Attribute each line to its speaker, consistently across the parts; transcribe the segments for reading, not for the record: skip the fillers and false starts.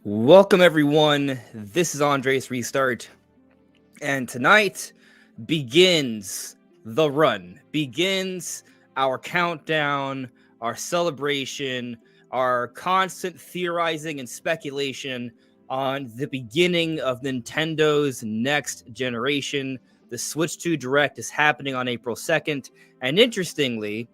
Speaker 1: Welcome, everyone. This is Andres Restart, and tonight begins the run, begins our countdown, our celebration, our constant theorizing and speculation on the beginning of Nintendo's next generation. The Switch 2 Direct is happening on April 2nd, and interestingly,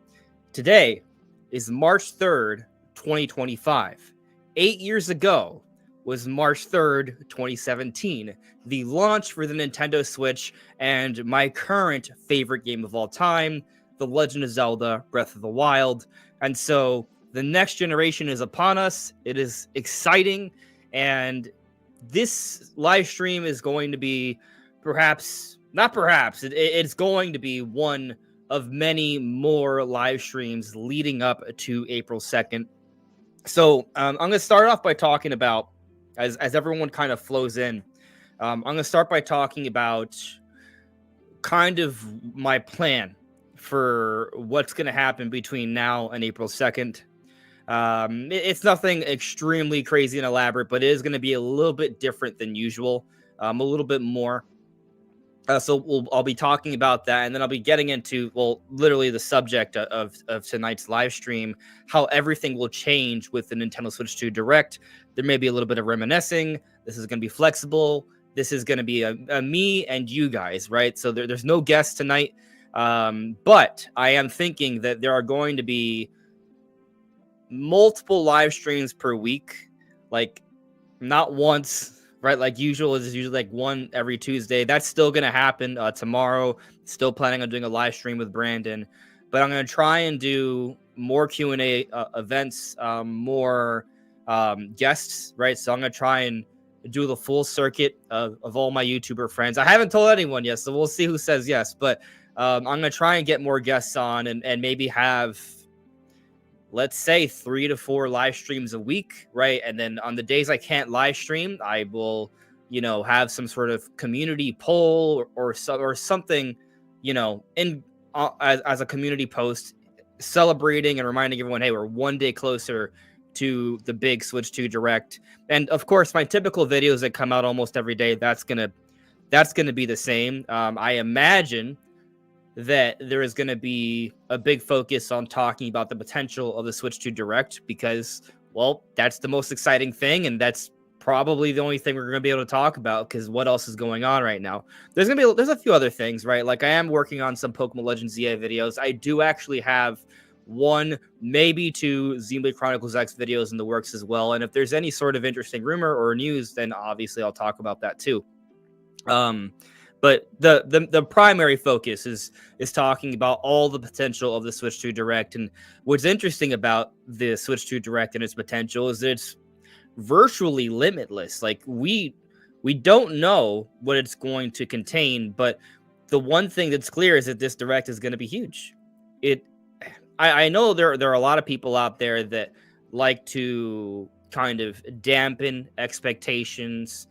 Speaker 1: today is March 3rd, 2025. 8 years ago was March 3rd, 2017, the launch for the Nintendo Switch and my current favorite game of all time, The Legend of Zelda Breath of the Wild. And so the next generation is upon us. It is exciting. And this live stream is going to be it's going to be one of many more live streams leading up to April 2nd. So I'm going to start off by talking about, as everyone kind of flows in, I'm going to start by talking about kind of my plan for what's going to happen between now and April 2nd. It's nothing extremely crazy and elaborate, but it is going to be a little bit different than usual, a little bit more. I'll be talking about that, and then I'll be getting into, literally the subject of tonight's live stream, how everything will change with the Nintendo Switch 2 Direct. There may be a little bit of reminiscing. This is going to be flexible. This is going to be a me and you guys, right? So there's no guests tonight, but I am thinking that there are going to be multiple live streams per week, like not once, right? Like usual is usually like one every Tuesday. That's still going to happen tomorrow. Still planning on doing a live stream with Brandon, but I'm going to try and do more Q&A events, more guests, right? So I'm going to try and do the full circuit of all my YouTuber friends. I haven't told anyone yet, so we'll see who says yes, but I'm going to try and get more guests on and maybe have, let's say, 3 to 4 live streams a week, right? And then on the days I can't live stream, I will, have some sort of community poll or something, as a community post celebrating and reminding everyone, hey, we're one day closer to the big Switch 2 Direct. And of course, my typical videos that come out almost every day, that's gonna be the same. I imagine that there is going to be a big focus on talking about the potential of the Switch 2 Direct because, that's the most exciting thing, and that's probably the only thing we're going to be able to talk about because what else is going on right now? There's a few other things, right? Like I am working on some Pokemon Legends ZA videos. I do actually have 1, maybe 2 Xenoblade Chronicles X videos in the works as well, and if there's any sort of interesting rumor or news, then obviously I'll talk about that too. But the primary focus is talking about all the potential of the Switch 2 Direct. And what's interesting about the Switch 2 Direct and its potential is that it's virtually limitless. Like we don't know what it's going to contain, but the one thing that's clear is that this Direct is going to be huge. I know there are a lot of people out there that like to kind of dampen expectations,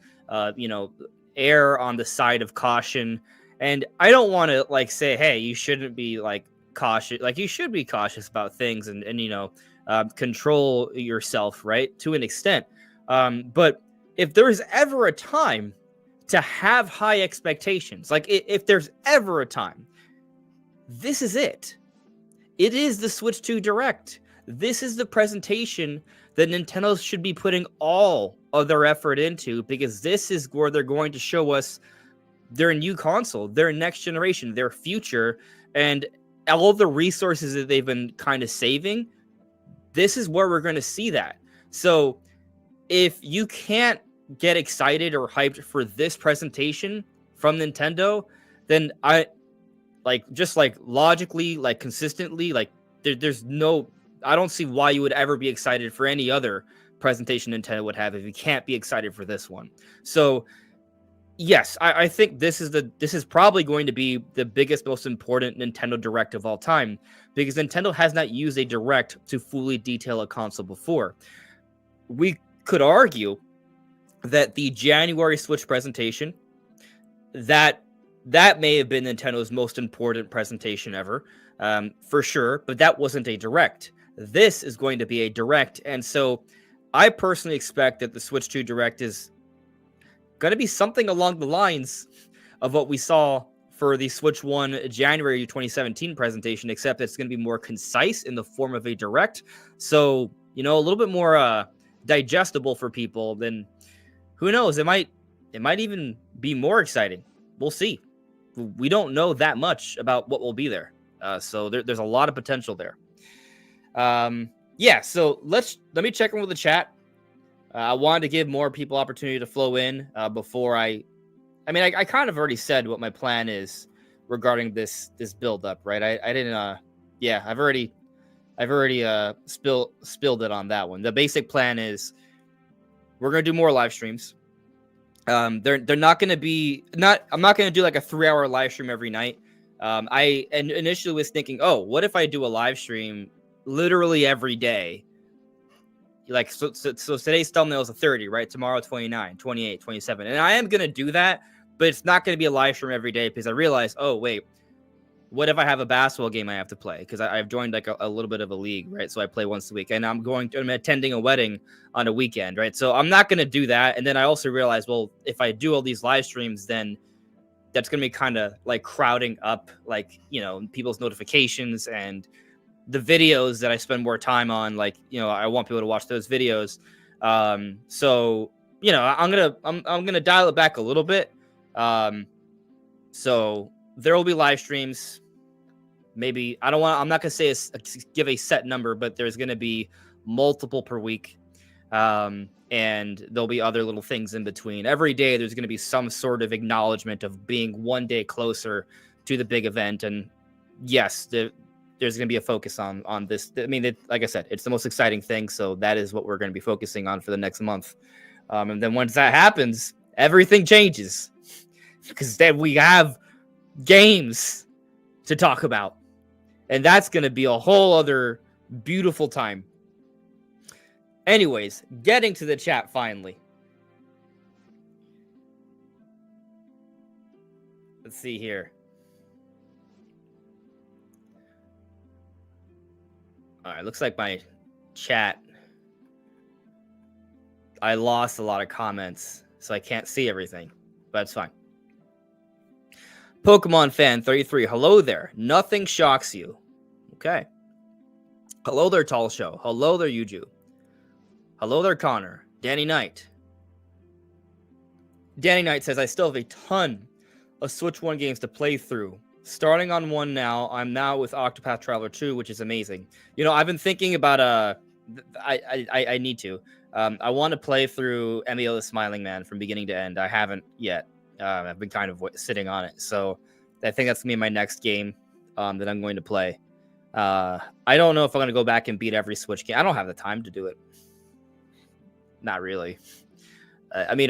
Speaker 1: err on the side of caution, and I don't want to say, hey, you shouldn't be cautious. You should be cautious about things and control yourself, right, to an extent, but if there is ever a time to have high expectations, if there's ever a time, this is it. It is the Switch 2 Direct. This is the presentation that Nintendo should be putting all of their effort into, because this is where they're going to show us their new console, their next generation, their future, and all of the resources that they've been kind of saving. This is where we're going to see that. So if you can't get excited or hyped for this presentation from Nintendo, then logically, consistently, there's no, I don't see why you would ever be excited for any other presentation Nintendo would have if you can't be excited for this one. So yes, I think this is probably going to be the biggest, most important Nintendo Direct of all time, because Nintendo has not used a Direct to fully detail a console before. We could argue that the January Switch presentation, that may have been Nintendo's most important presentation ever, for sure, but that wasn't a Direct. This is going to be a Direct, and so I personally expect that the Switch 2 Direct is going to be something along the lines of what we saw for the Switch 1 January 2017 presentation, except it's going to be more concise in the form of a Direct. So, a little bit more digestible for people. Then who knows? It might even be more exciting. We'll see. We don't know that much about what will be there. So there's a lot of potential there. So let me check in with the chat. I wanted to give more people opportunity to flow in before I kind of already said what my plan is regarding this build up, right? I didn't I've already spilled it on that one. The basic plan is we're going to do more live streams. They're not going to be I'm not going to do like a 3-hour live stream every night. I initially was thinking, oh, what if I do a live stream literally every day? Like, so today's thumbnail is a 30, right? Tomorrow, 29, 28, 27. And I am going to do that, but it's not going to be a live stream every day because I realized, oh, wait, what if I have a basketball game I have to play? Because I've joined like a little bit of a league, right? So I play once a week, and I'm attending a wedding on a weekend, right? So I'm not going to do that. And then I also realized, well, if I do all these live streams, then that's going to be kind of like crowding up, like, people's notifications and the videos that I spend more time on. Like, I want people to watch those videos. So, I'm going to dial it back a little bit. So there will be live streams. Maybe I'm not going to say give a set number, but there's going to be multiple per week. And there'll be other little things in between. Every day, there's going to be some sort of acknowledgement of being one day closer to the big event. And yes, there's going to be a focus on this. I mean, like I said, it's the most exciting thing. So that is what we're going to be focusing on for the next month. And then once that happens, everything changes because then we have games to talk about. And that's going to be a whole other beautiful time. Anyways, getting to the chat finally. Let's see here. All right, looks like my chat, I lost a lot of comments, so I can't see everything, but it's fine. Pokemon Fan 33, hello there. Nothing shocks you. Okay. Hello there, Tall Show. Hello there, Yuju. Hello there, Connor. Danny Knight. Danny Knight says, I still have a ton of Switch 1 games to play through. Starting on one now. I'm now with Octopath Traveler 2, which is amazing. I've been thinking about I need to. I want to play through Emil the Smiling Man from beginning to end. I haven't yet. I've been kind of sitting on it. So I think that's going to be my next game that I'm going to play. I don't know if I'm going to go back and beat every Switch game. I don't have the time to do it. Not really. I mean,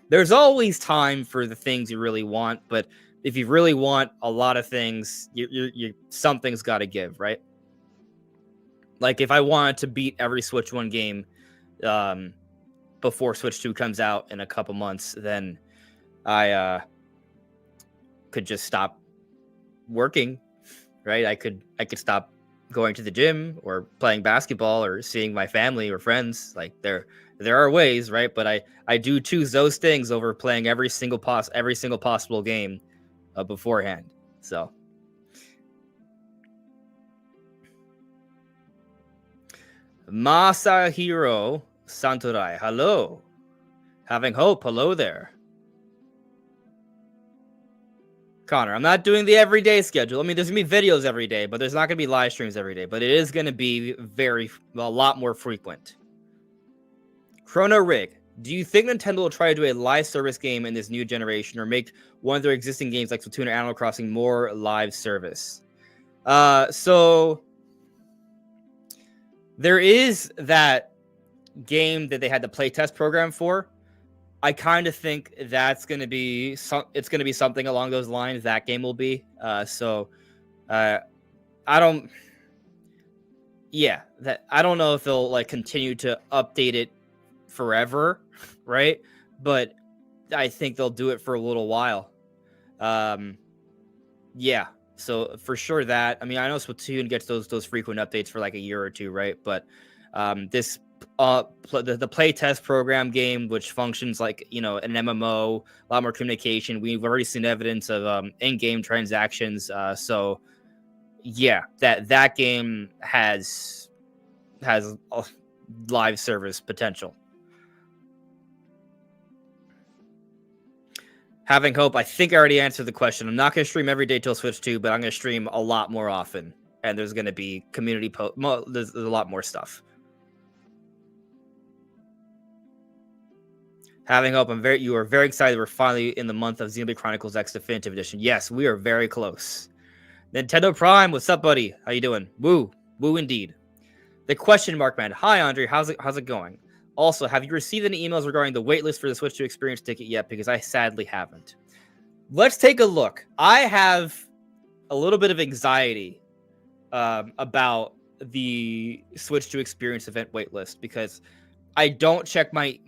Speaker 1: there's always time for the things you really want, but if you really want a lot of things, something's got to give, right? Like if I wanted to beat every Switch 1 game before Switch 2 comes out in a couple months, then I could just stop working, right? I could stop going to the gym or playing basketball or seeing my family or friends. Like there are ways, right? But I do choose those things over playing every single possible game beforehand. So Masahiro Santorai, hello. Having hope, hello there. Connor, I'm not doing the everyday schedule. I mean, there's going to be videos every day, but there's not going to be live streams every day. But it is going to be a lot more frequent. Chrono Rig, do you think Nintendo will try to do a live service game in this new generation or make one of their existing games like Splatoon or Animal Crossing more live service? So there is that game that they had the playtest program for. I kind of think that's going to be it's going to be something along those lines. That game will be. I don't know if they'll like continue to update it forever, right? But I think they'll do it for a little while. So for sure that. I mean, I know Splatoon gets those frequent updates for like a year or two, right? But this the playtest program game, which functions like an MMO, a lot more communication. We've already seen evidence of in-game transactions. So yeah, that game has a live service potential. Having hope. I think I already answered the question. I'm not going to stream every day till Switch 2, but I'm going to stream a lot more often. And there's going to be community there's a lot more stuff. Having hope. You are very excited. We're finally in the month of Xenoblade Chronicles X Definitive Edition. Yes, we are very close. Nintendo Prime, what's up, buddy? How you doing? Woo indeed. The question mark man. Hi, Andre. How's it going? Also, have you received any emails regarding the waitlist for the Switch 2 Experience ticket yet? Because I sadly haven't. Let's take a look. I have a little bit of anxiety about the Switch 2 Experience event waitlist because I don't check my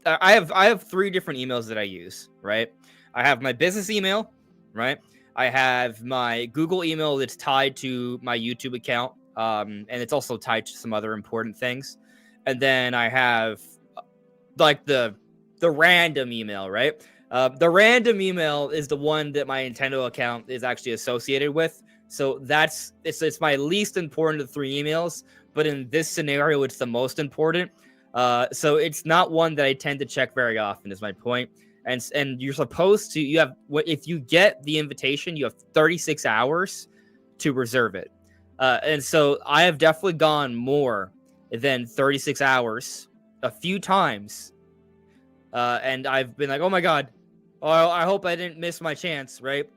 Speaker 1: I have 3 different emails that I use, right? I have my business email, right? I have my Google email that's tied to my YouTube account, and it's also tied to some other important things. And then I have like the random email, right? The random email is the one that my Nintendo account is actually associated with. So it's my least important of the 3 emails, but in this scenario, it's the most important. So it's not one that I tend to check very often, is my point. And you're supposed to, if you get the invitation, you have 36 hours to reserve it. And so I have definitely gone more than 36 hours a few times. And I've been like, oh my God, I hope I didn't miss my chance, right?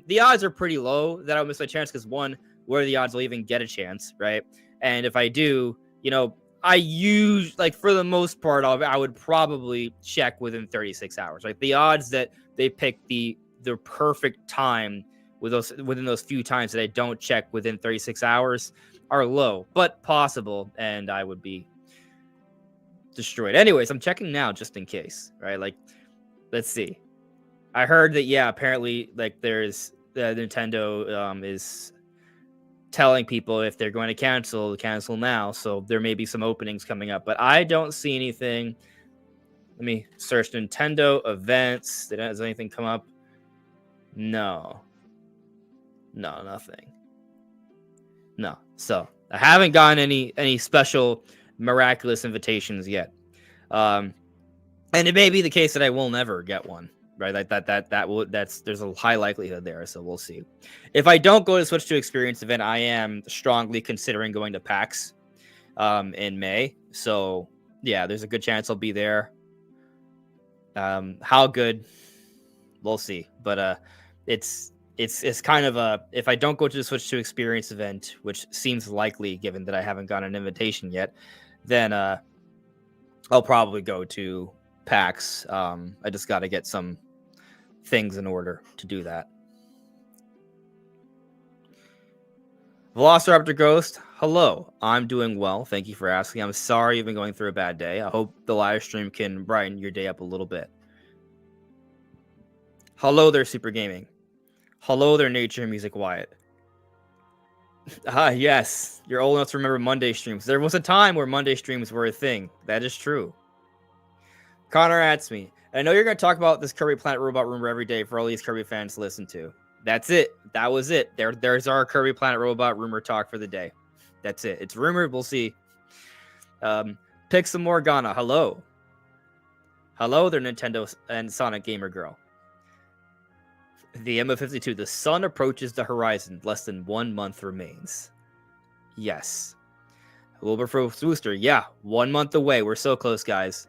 Speaker 1: The odds are pretty low that I'll miss my chance because one, what are the odds I'll even get a chance, right? And if I do, I use, like, for the most part, I would probably check within 36 hours. Like, the odds that they pick the perfect time within those few times that I don't check within 36 hours are low, but possible, and I would be destroyed. Anyways, I'm checking now just in case, right? Like, let's see. I heard that, yeah, apparently, like, there's Nintendo is telling people if they're going to cancel now. So there may be some openings coming up, but I don't see anything. Let me search Nintendo events. Does anything come up? No, nothing. No. So I haven't gotten any special miraculous invitations yet. And it may be the case that I will never get one. Right, like there's a high likelihood there, so we'll see. If I don't go to Switch 2 Experience event, I am strongly considering going to PAX in May. So yeah, there's a good chance I'll be there. How good, we'll see. But it's kind of a, if I don't go to the Switch 2 Experience event, which seems likely given that I haven't gotten an invitation yet, then I'll probably go to PAX. I just got to get some things in order to do that. Velociraptor Ghost, hello. I'm doing well. Thank you for asking. I'm sorry you've been going through a bad day. I hope the live stream can brighten your day up a little bit. Hello there, Super Gaming. Hello there, Nature Music Wyatt. Yes. You're old enough to remember Monday streams. There was a time where Monday streams were a thing. That is true. Connor asks me, I know you're going to talk about this Kirby Planet Robot rumor every day for all these Kirby fans to listen to. That's it. That was it. There's our Kirby Planet Robot rumor talk for the day. That's it. It's rumored. We'll see. Pixel Morgana. Hello. Hello there, Nintendo and Sonic Gamer Girl. The MO52. The sun approaches the horizon. Less than 1 month remains. Yes. Wilberforce Booster. Yeah. 1 month away. We're so close, guys.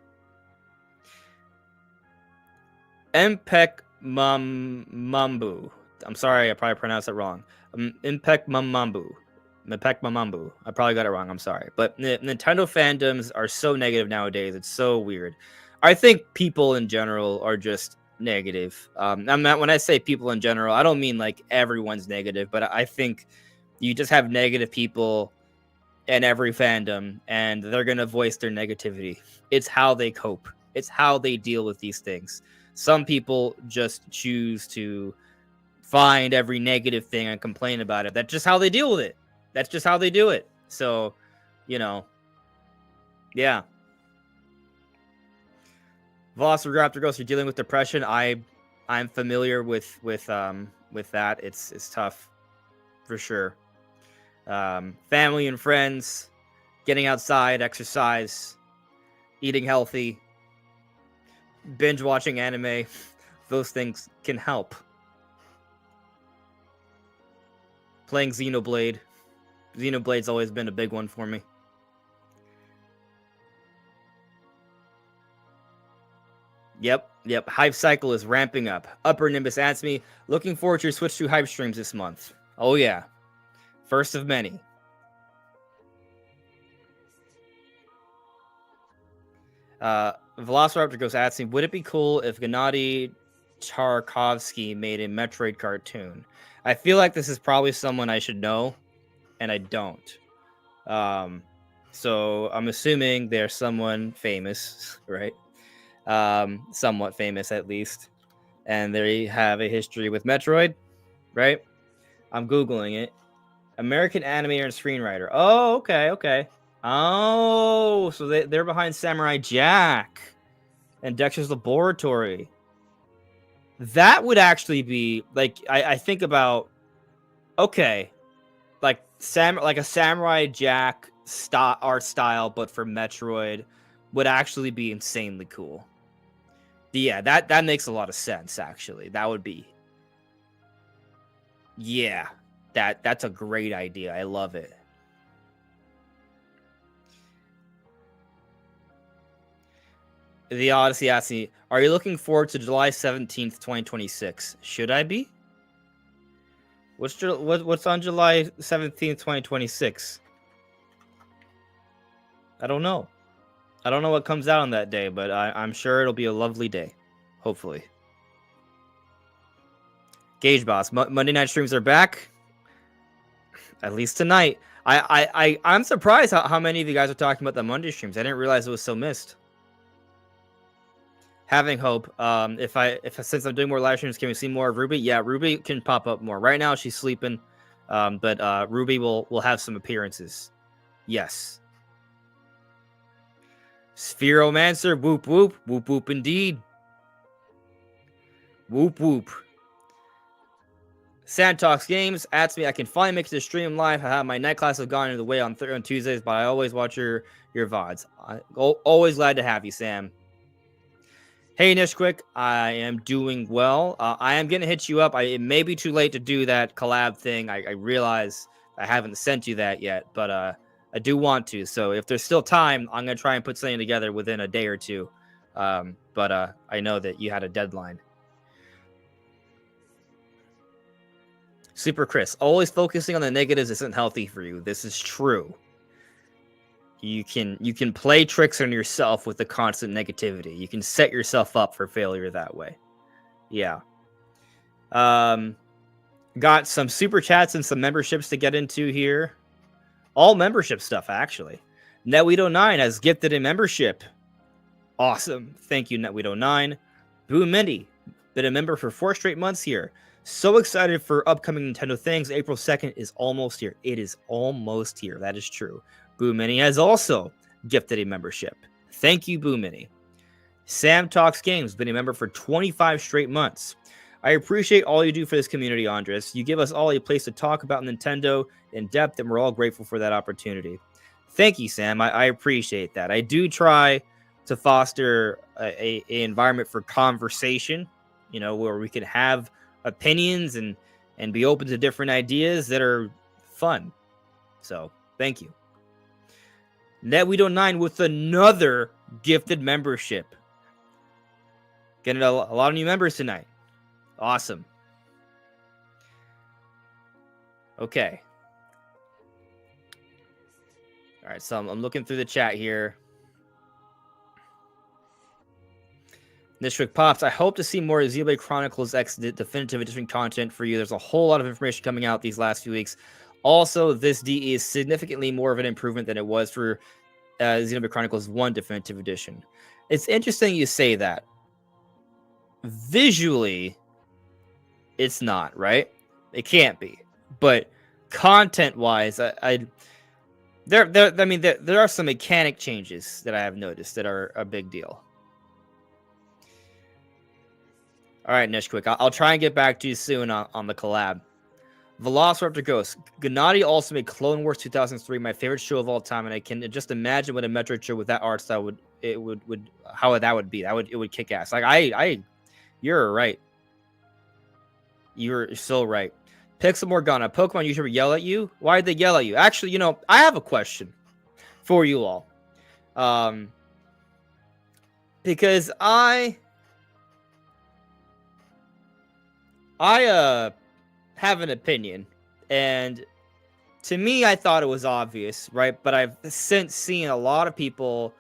Speaker 1: Impec Mambu. I'm sorry, I probably pronounced it wrong. Impec Mambu. I probably got it wrong. I'm sorry. But Nintendo fandoms are so negative nowadays. It's so weird. I think people in general are just negative. I'm not, when I say people in general, I don't mean like everyone's negative, but I think you just have negative people in every fandom, and they're going to voice their negativity. It's how they cope. It's how they deal with these things. Some people just choose to find every negative thing and complain about it. That's just how they deal with it. That's just how they do it. So, Yeah. Velociraptor Ghost, you're dealing with depression. I'm familiar with that. It's tough for sure. Family and friends, getting outside, exercise, eating healthy, binge watching anime, those things can help. Playing Xenoblade. Xenoblade's always been a big one for me. Yep. Hype cycle is ramping up. Upper Nimbus adds me. Looking forward to your Switch 2 hype streams this month. Oh yeah. First of many. Velociraptor goes asking, would it be cool if Gennady Tarkovsky made a Metroid cartoon? I feel like this is probably someone I should know, and I don't. So I'm assuming they're someone famous, right? Somewhat famous at least, and they have a history with Metroid, right? I'm Googling it. American animator and screenwriter. Oh, okay. Oh, so they're behind Samurai Jack and Dexter's Laboratory. That would actually be like I think about, okay, like a Samurai Jack art style, but for Metroid would actually be insanely cool. Yeah, that makes a lot of sense. Actually, that would be. Yeah, that's a great idea. I love it. The Odyssey asks me, are you looking forward to July 17th, 2026? Should I be? What's on July 17th, 2026? I don't know. I don't know what comes out on that day, but I'm sure it'll be a lovely day. Hopefully. Gage Boss, Monday night streams are back. At least tonight. I'm surprised how many of you guys are talking about the Monday streams. I didn't realize it was so missed. Having hope. Since I'm doing more live streams, can we see more of Ruby? Yeah, Ruby can pop up more. Right now she's sleeping, but Ruby will have some appearances. Yes. Spheromancer, whoop whoop indeed. Whoop. Sandtalks Games asks me, I can finally make it to stream live. My night class have gone into the way on Tuesdays, but I always watch your VODs. Always glad to have you, Sam. Hey, Nishquick, I am doing well. I am going to hit you up. It may be too late to do that collab thing. I realize I haven't sent you that yet, but I do want to. So if there's still time, I'm going to try and put something together within a day or two. But I know that you had a deadline. Super Chris, always focusing on the negatives isn't healthy for you. This is true. You can play tricks on yourself with the constant negativity. You can set yourself up for failure that way. Yeah. Got some super chats and some memberships to get into here. All membership stuff, actually. Netweed09 has gifted a membership. Awesome. Thank you, Netweed09. Boo Mindy, been a member for 4 straight months here. So excited for upcoming Nintendo things. April 2nd is almost here. It is almost here. That is true. Boo Mini has also gifted a membership. Thank you, Boo Mini. Sam Talks Games, been a member for 25 straight months. I appreciate all you do for this community, Andres. You give us all a place to talk about Nintendo in depth, and we're all grateful for that opportunity. Thank you, Sam. I appreciate that. I do try to foster a environment for conversation, where we can have opinions and be open to different ideas that are fun. So, thank you. Netweed09 with another gifted membership. Getting a lot of new members tonight. Awesome. Okay. All right, so I'm looking through the chat here. Nishwick Pops, I hope to see more Xenoblade Chronicles X Definitive Edition content for you. There's a whole lot of information coming out these last few weeks. Also, this DE is significantly more of an improvement than it was for Xenoblade Chronicles 1 Definitive Edition. It's interesting you say that. Visually, it's not, right? It can't be. But content-wise, there are some mechanic changes that I have noticed that are a big deal. All right, Nishquick, I'll try and get back to you soon on the collab. Velociraptor Ghost. Gennady also made Clone Wars 2003 my favorite show of all time, and I can just imagine what a Metroid show with that art style would how that would be. It would kick ass. Like you're right. You're so right. Pixel Morgana, Pokemon YouTuber yell at you? Why did they yell at you? Actually, I have a question for you all. Because I have an opinion, and to me, I thought it was obvious, right? But I've since seen a lot of people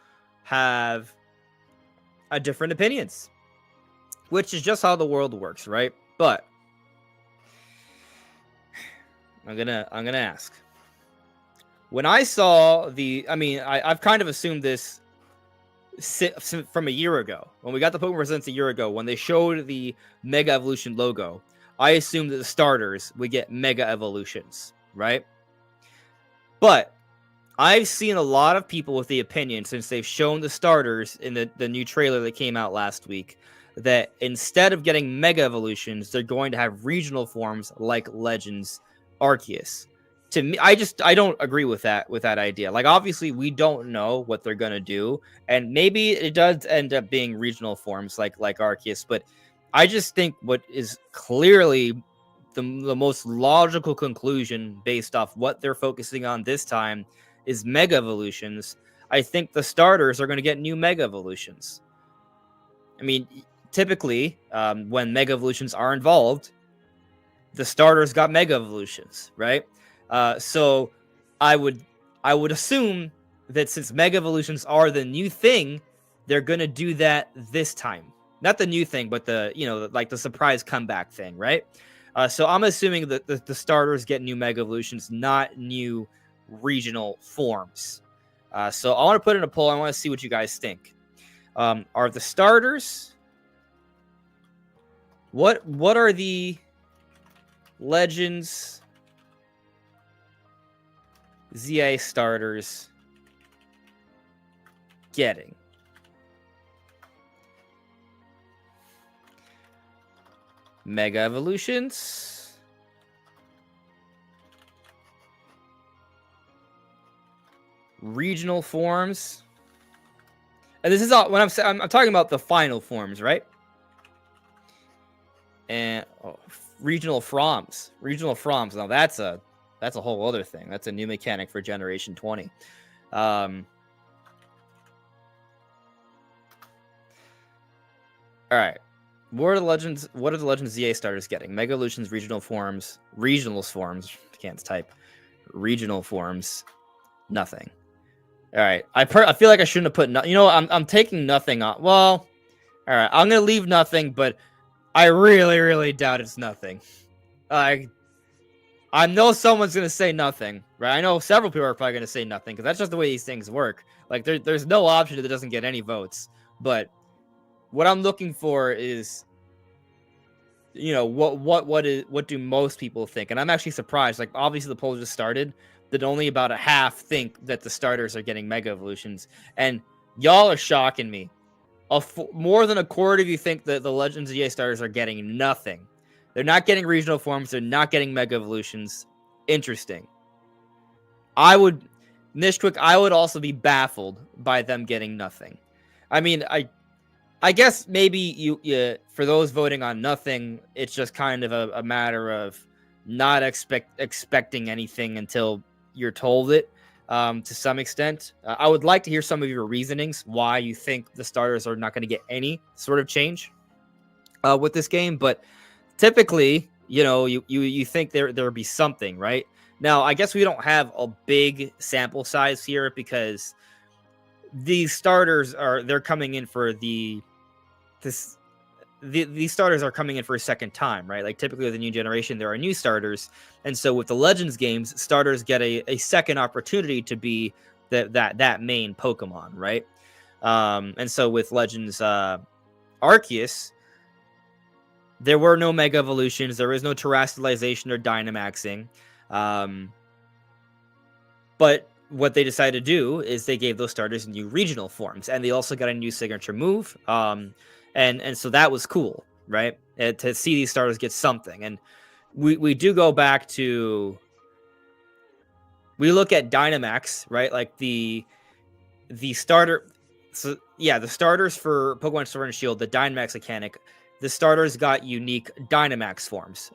Speaker 1: have different opinions, which is just how the world works, right? But I'm gonna ask. When I saw I've kind of assumed this from a year ago. When we got the Pokemon Presents a year ago, when they showed the Mega Evolution logo, I assumed that the starters would get Mega Evolutions, right? But I've seen a lot of people with the opinion, since they've shown the starters in the new trailer that came out last week, that instead of getting Mega Evolutions, they're going to have regional forms like Legends Arceus. To me, I don't agree with that idea. Like, obviously, we don't know what they're gonna do, and maybe it does end up being regional forms like Arceus. But I just think what is clearly the most logical conclusion, based off what they're focusing on this time, is Mega Evolutions. I think the starters are going to get new Mega Evolutions. I mean, typically, when Mega Evolutions are involved, the starters got Mega Evolutions, right? So I would assume that since Mega Evolutions are the new thing, they're gonna do that this time. Not the new thing, but the surprise comeback thing, right? So I'm assuming that the starters get new Mega Evolutions, not new regional forms. So I want to put in a poll. I want to see what you guys think. Are the starters? What are the Legends ZA starters getting? Mega Evolutions, regional forms, and this is all when I'm talking about the final forms, right? And regional froms. Now that's a whole other thing. That's a new mechanic for Generation 20. All right. What are the Legends ZA starters getting? Mega Evolutions, regional forms, can't type. Regional forms, nothing. All right. I feel like I shouldn't have put I'm taking nothing off. Well, all right. I'm gonna leave nothing, but I really, really doubt it's nothing. I know someone's gonna say nothing, right? I know several people are probably gonna say nothing, because that's just the way these things work. Like, there's no option that doesn't get any votes. But what I'm looking for is, what do most people think? And I'm actually surprised. Like, obviously the poll just started, that only about a half think that the starters are getting Mega Evolutions, and y'all are shocking me. More than a quarter of you think that the Legends EA starters are getting nothing. They're not getting regional forms. They're not getting Mega Evolutions. Interesting. Nishquick, I would also be baffled by them getting nothing. I mean, I guess maybe you for those voting on nothing, it's just kind of a matter of not expecting anything until you're told it, to some extent. I would like to hear some of your reasonings why you think the starters are not going to get any sort of change with this game. But typically, you think there would be something, right? Now, I guess we don't have a big sample size here, because these starters they're coming in for these starters are coming in for a second time, right? Like, typically with the new generation, there are new starters, and so with the Legends games, starters get a second opportunity to be that main Pokemon, right? And so with Legends Arceus, there were no Mega Evolutions, there was no Terrestrialization or Dynamaxing, but what they decided to do is they gave those starters new regional forms, and they also got a new signature move. And so that was cool, right? To see these starters get something. And we do go back to, we look at Dynamax, right? Like the starter. So yeah, the starters for Pokemon Sword and Shield, the Dynamax mechanic, the starters got unique Dynamax forms.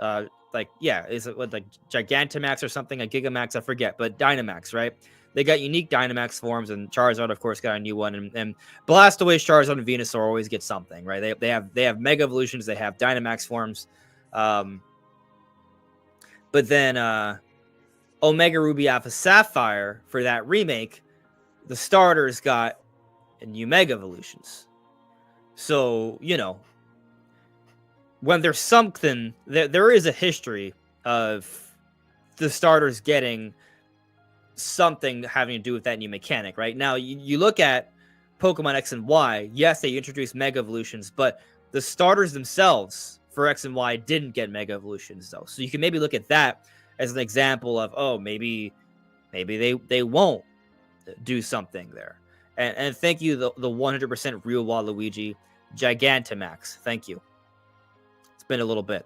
Speaker 1: Like, yeah, is it like Gigantamax or something, a Gigamax? I forget, but Dynamax, right? They got unique Dynamax forms, and Charizard, of course, got a new one. And Blastoise, Charizard, and Venusaur always get something, right? They have Mega Evolutions, they have Dynamax forms. But then Omega Ruby Alpha Sapphire, for that remake, the starters got new Mega Evolutions. So, you know, when there's something, there is a history of the starters getting something having to do with that new mechanic, right? Now, you look at Pokemon X and Y, yes, they introduced Mega Evolutions, but the starters themselves for X and Y didn't get Mega Evolutions, though. So you can maybe look at that as an example of, oh, maybe they won't do something there. And thank you, the 100% real Waluigi Gigantamax. Thank you. It's been a little bit.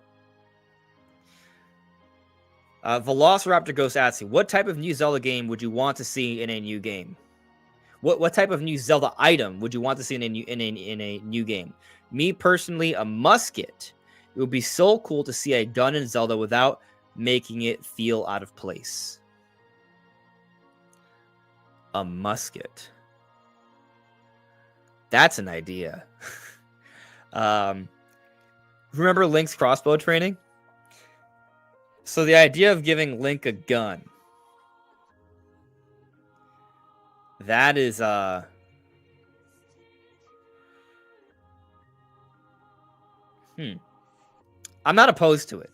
Speaker 1: Velociraptor Ghost asks, what type of new Zelda game would you want to see in a new game? What type of new Zelda item would you want to see in a new game? Me personally, a musket. It would be so cool to see a gun in Zelda without making it feel out of place. A musket. That's an idea. Remember Link's crossbow training? So the idea of giving Link a gun. That is I'm not opposed to it.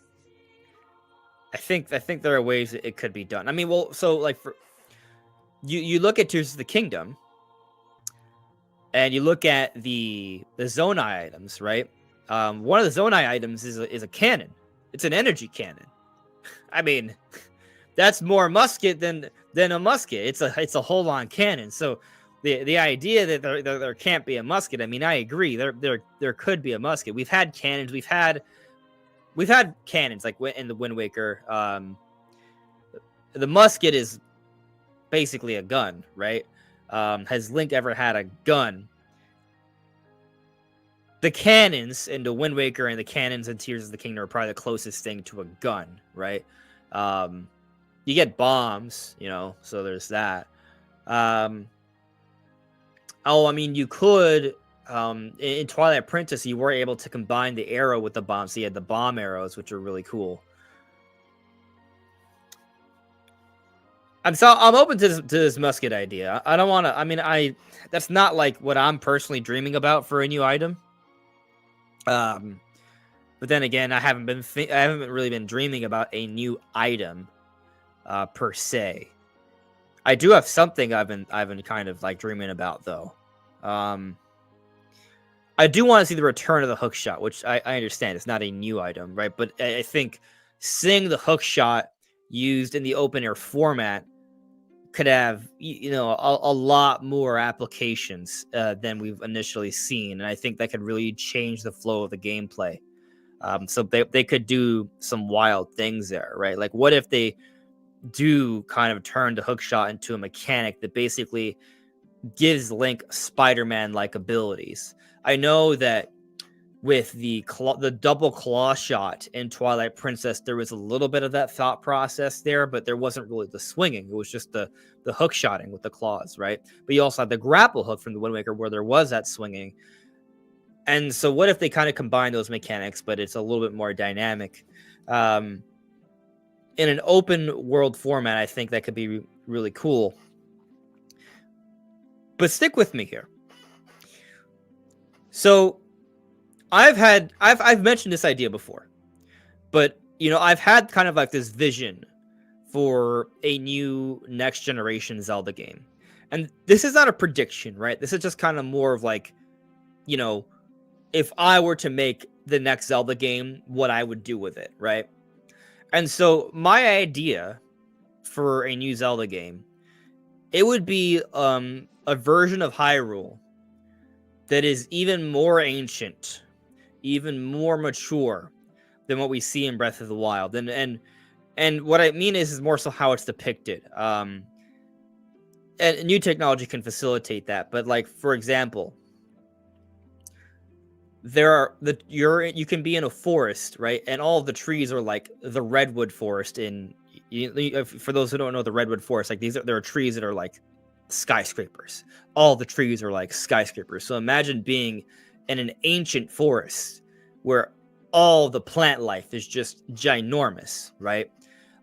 Speaker 1: I think there are ways that it could be done. I mean, well, so like for you look at Tears of the Kingdom, and you look at the Zonai items, right? One of the Zonai items is a cannon. It's an energy cannon. I mean, that's more musket than a musket. It's a hold-on cannon. So the idea that there can't be a musket, I mean, I agree. There could be a musket. We've had cannons. We've had cannons like in the Wind Waker. The musket is basically a gun, right? Has Link ever had a gun? The cannons in the Wind Waker and the cannons in Tears of the Kingdom are probably the closest thing to a gun, right? You get bombs, you know, so there's that. I mean, you could, in Twilight Princess, you were able to combine the arrow with the bomb, so you had the bomb arrows, which are really cool. I'm open to this musket idea. I don't want to. I mean, that's not like what I'm personally dreaming about for a new item. But then again, I haven't really been dreaming about a new item, per se. I do have something I've been kind of like dreaming about though. I do want to see the return of the hook shot, which I understand it's not a new item, right? But I think seeing the hook shot used in the open air format could have, you know, a lot more applications than we've initially seen, and I think that could really change the flow of the gameplay. So they could do some wild things there, right? Like, what if they do kind of turn the hook shot into a mechanic that basically gives Link Spider-Man-like abilities? I know that with the double claw shot in Twilight Princess, there was a little bit of that thought process there, but there wasn't really the swinging. It was just the hook shotting with the claws, right? But you also had the grapple hook from the Wind Waker where there was that swinging. And so what if they kind of combine those mechanics, but it's a little bit more dynamic? In an open world format, I think that could be really cool. But stick with me here. So I've mentioned this idea before, but you know, I've had kind of like this vision for a new next generation Zelda game. And this is not a prediction, right? This is just kind of more of like, you know, if I were to make the next Zelda game, what I would do with it, right? And so my idea for a new Zelda game it would be a version of Hyrule that is even more ancient, even more mature than what we see in Breath of the Wild. And what I mean is more so how it's depicted. And new technology can facilitate that. But like, for example, you can be in a forest, right? And all of the trees are like the redwood forest for those who don't know the redwood forest, like there are trees that are like skyscrapers. All the trees are like skyscrapers. So imagine being in an ancient forest where all the plant life is just ginormous, right?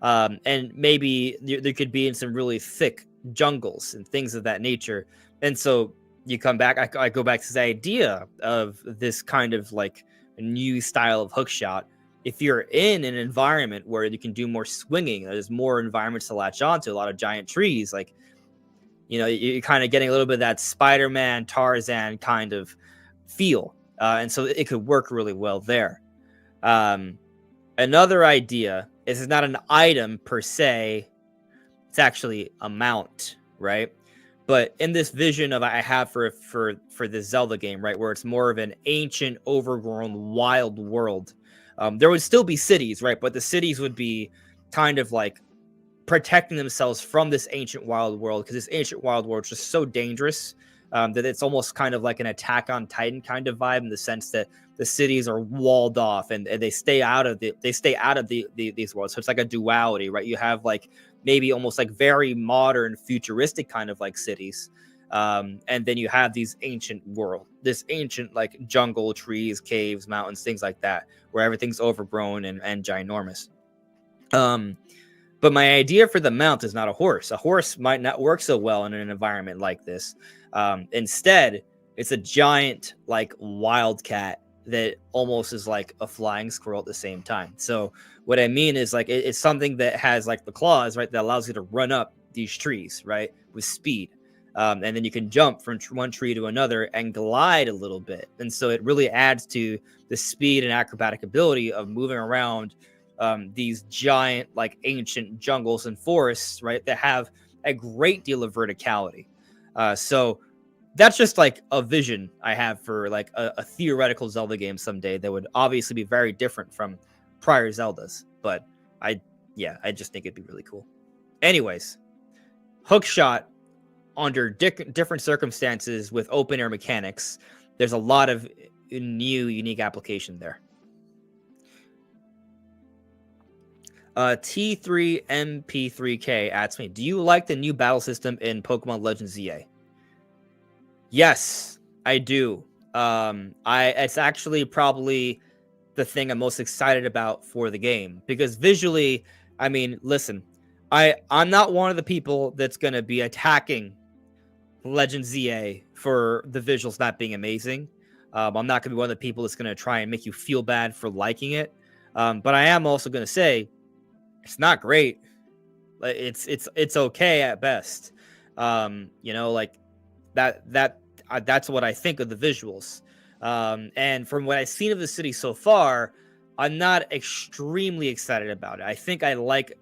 Speaker 1: And maybe there could be in some really thick jungles and things of that nature. And so you come back, I go back to the idea of this kind of like new style of hookshot. If you're in an environment where you can do more swinging, there's more environments to latch onto, a lot of giant trees, like, you're kind of getting a little bit of that Spider-Man, Tarzan kind of feel. And so it could work really well there. Another idea is it's not an item per se. It's actually a mount, right? But in this vision of I have for this Zelda game, right, where it's more of an ancient, overgrown, wild world, there would still be cities, right? But the cities would be kind of like protecting themselves from this ancient wild world, because this ancient wild world is just so dangerous that it's almost kind of like an Attack on Titan kind of vibe, in the sense that the cities are walled off and they stay out of these worlds. So it's like a duality, right? You have like maybe almost like very modern, futuristic kind of like cities, and then you have this ancient like jungle, trees, caves, mountains, things like that, where everything's overgrown and ginormous. But my idea for the mount is not a horse. A horse might not work so well in an environment like this. Instead, it's a giant like wildcat that almost is like a flying squirrel at the same time. So what I mean is like it's something that has like the claws, right, that allows you to run up these trees, right, with speed. And then you can jump from one tree to another and glide a little bit. And so it really adds to the speed and acrobatic ability of moving around these giant like ancient jungles and forests, right, that have a great deal of verticality. So that's just like a vision I have for like a theoretical Zelda game someday that would obviously be very different from prior Zeldas. But I just think it'd be really cool. Anyways, hookshot under different circumstances with open air mechanics. There's a lot of new, unique application there. T3MP3K asks me, do you like the new battle system in Pokemon Legends ZA? Yes, I do. It's actually probably the thing I'm most excited about for the game, because visually, I mean, listen, I'm not one of the people that's going to be attacking Legends ZA for the visuals not being amazing. I'm not going to be one of the people that's going to try and make you feel bad for liking it. But I am also going to say it's not great. It's okay at best. Like that's what I think of the visuals. And from what I've seen of the city so far, I'm not extremely excited about it. I think I like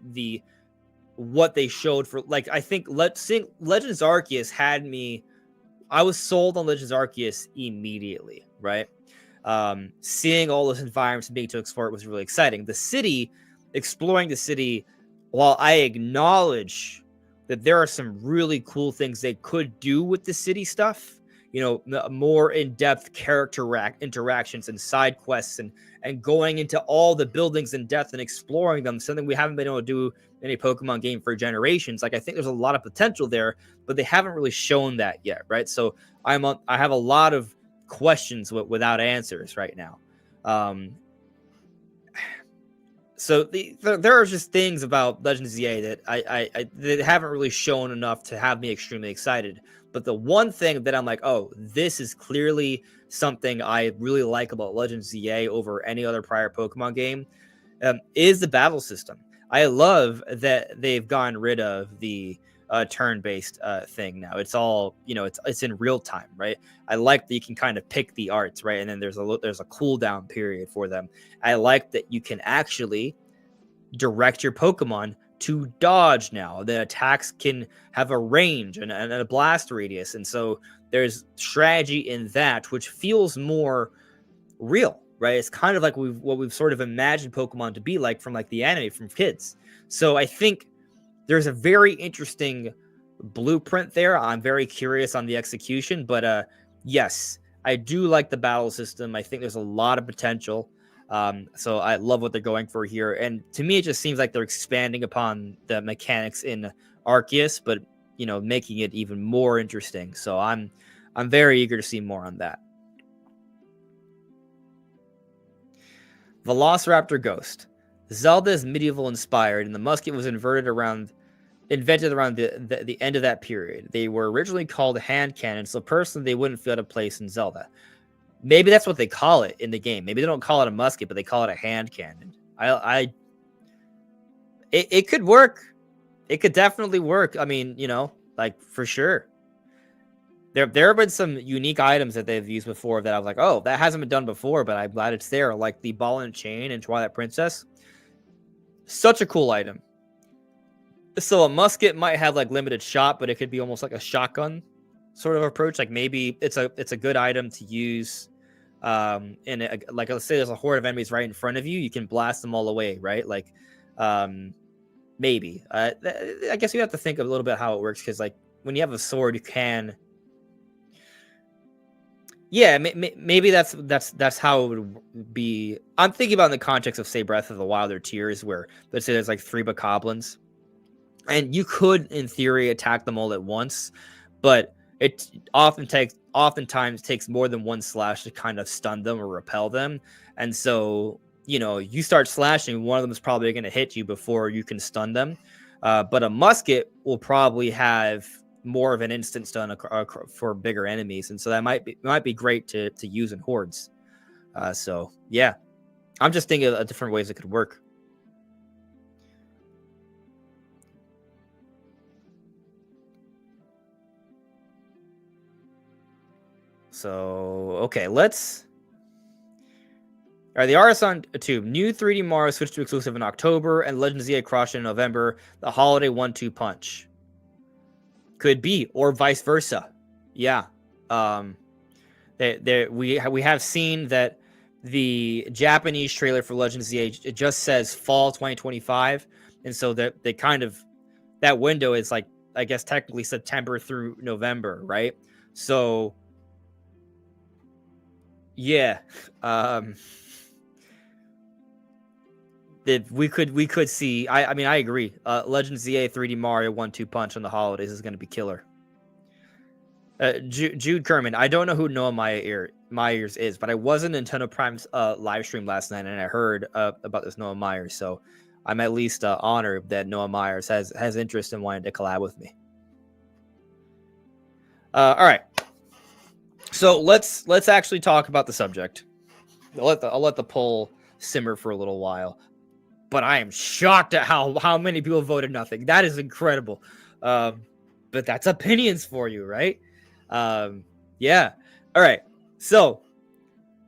Speaker 1: what they showed for, like, I think seeing Legends Arceus had me. I was sold on Legends Arceus immediately, right? Seeing all those environments and being to explore it was really exciting. Exploring the city, while I acknowledge that there are some really cool things they could do with the city stuff, more in-depth character interactions and side quests and going into all the buildings in depth and exploring them, something we haven't been able to do in a Pokemon game for generations. Like, I think there's a lot of potential there, but they haven't really shown that yet, right? So I have a lot of questions without answers right now. So there are just things about Legends ZA that I that haven't really shown enough to have me extremely excited. But the one thing that I'm like, oh, this is clearly something I really like about Legends ZA over any other prior Pokemon game, is the battle system. I love that they've gotten rid of the turn-based thing now. It's all, it's in real time, right? I like that you can kind of pick the arts, right? And then there's a cooldown period for them. I like that you can actually direct your Pokemon to dodge now. The attacks can have a range and a blast radius. And so there's strategy in that, which feels more real, right? It's kind of like what we've sort of imagined Pokemon to be like from like the anime from kids. So I think there's a very interesting blueprint there. I'm very curious on the execution, but yes, I do like the battle system. I think there's a lot of potential. So I love what they're going for here. And to me, it just seems like they're expanding upon the mechanics in Arceus, but making it even more interesting. So I'm very eager to see more on that. Velociraptor Ghost. Zelda is medieval inspired, and the musket was invented around the end of that period. They were originally called hand cannons, so personally they wouldn't feel out of place in Zelda. Maybe that's what they call it in the game. Maybe they don't call it a musket, but they call it a hand cannon. It could work. It could definitely work. I mean, like for sure. There have been some unique items that they've used before that I was like, oh, that hasn't been done before, but I'm glad it's there. Like the ball and chain in Twilight Princess. Such a cool item. So a musket might have like limited shot, but it could be almost like a shotgun sort of approach. Like maybe it's a good item to use. Like let's say there's a horde of enemies right in front of you, you can blast them all away, right? Like, maybe. I guess you have to think a little bit how it works because like when you have a sword, you can. Yeah, maybe that's how it would be. I'm thinking about in the context of say Breath of the Wild or Tears, where let's say there's like 3 bokoblins. And you could, in theory, attack them all at once, but it oftentimes takes more than one slash to kind of stun them or repel them. And so, you start slashing, one of them is probably going to hit you before you can stun them. But a musket will probably have more of an instant stun for bigger enemies, and so that might be great to use in hordes. So yeah, I'm just thinking of different ways it could work. So, okay, let's... All right, the artist on Tube. New 3D Mario switched to exclusive in October, and Legend of Zelda Cross in November. The holiday 1-2 punch. Could be, or vice versa. Yeah. We have seen that the Japanese trailer for Legend of Zelda, it just says fall 2025, and so that they kind of... That window is like, I guess, technically September through November, right? So... Yeah, we could see. I mean, I agree. Legend of Zelda 3D Mario 1-2 punch on the holidays is going to be killer. Jude Kerman. I don't know who Noah Myers is, but I was in Nintendo Prime's live stream last night, and I heard about this Noah Myers. So I'm at least honored that Noah Myers has interest in wanting to collab with me. All right. So let's actually talk about the subject. I'll let the poll simmer for a little while, but I am shocked at how many people voted nothing. That is incredible. But that's opinions for you, right? Yeah. All right. So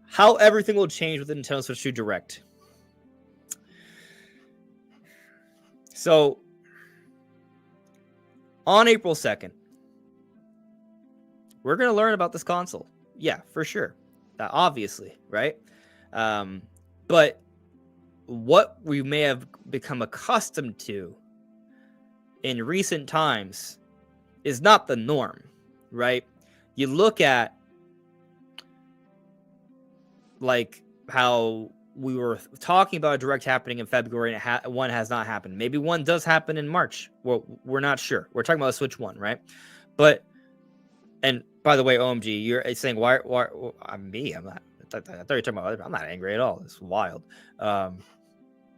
Speaker 1: how everything will change with the Nintendo Switch 2 Direct. So on April 2nd, we're going to learn about this console. Yeah, for sure. Obviously, right? But what we may have become accustomed to in recent times is not the norm, right? You look at like how we were talking about a Direct happening in February, and one has not happened. Maybe one does happen in March. Well, we're not sure. We're talking about a Switch 1, right? But... And by the way, OMG, you're saying why I'm me? I'm not. I thought you were talking about other. I'm not angry at all. It's wild.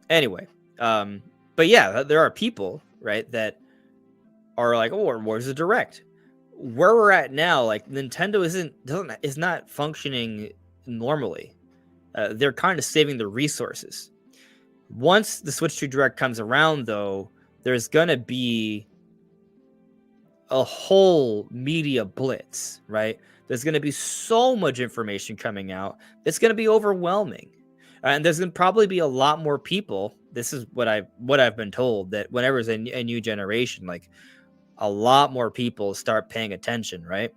Speaker 1: Anyway, but yeah, there are people, right, that are like, oh, where's the Direct? Where we're at now, like Nintendo is not functioning normally. They're kind of saving the resources. Once the Switch 2 Direct comes around, though, there's gonna be a whole media blitz, right? There's going to be so much information coming out. It's going to be overwhelming. And there's gonna probably be a lot more people. This is what I've been told, that whenever there's a new generation, like a lot more people start paying attention, right?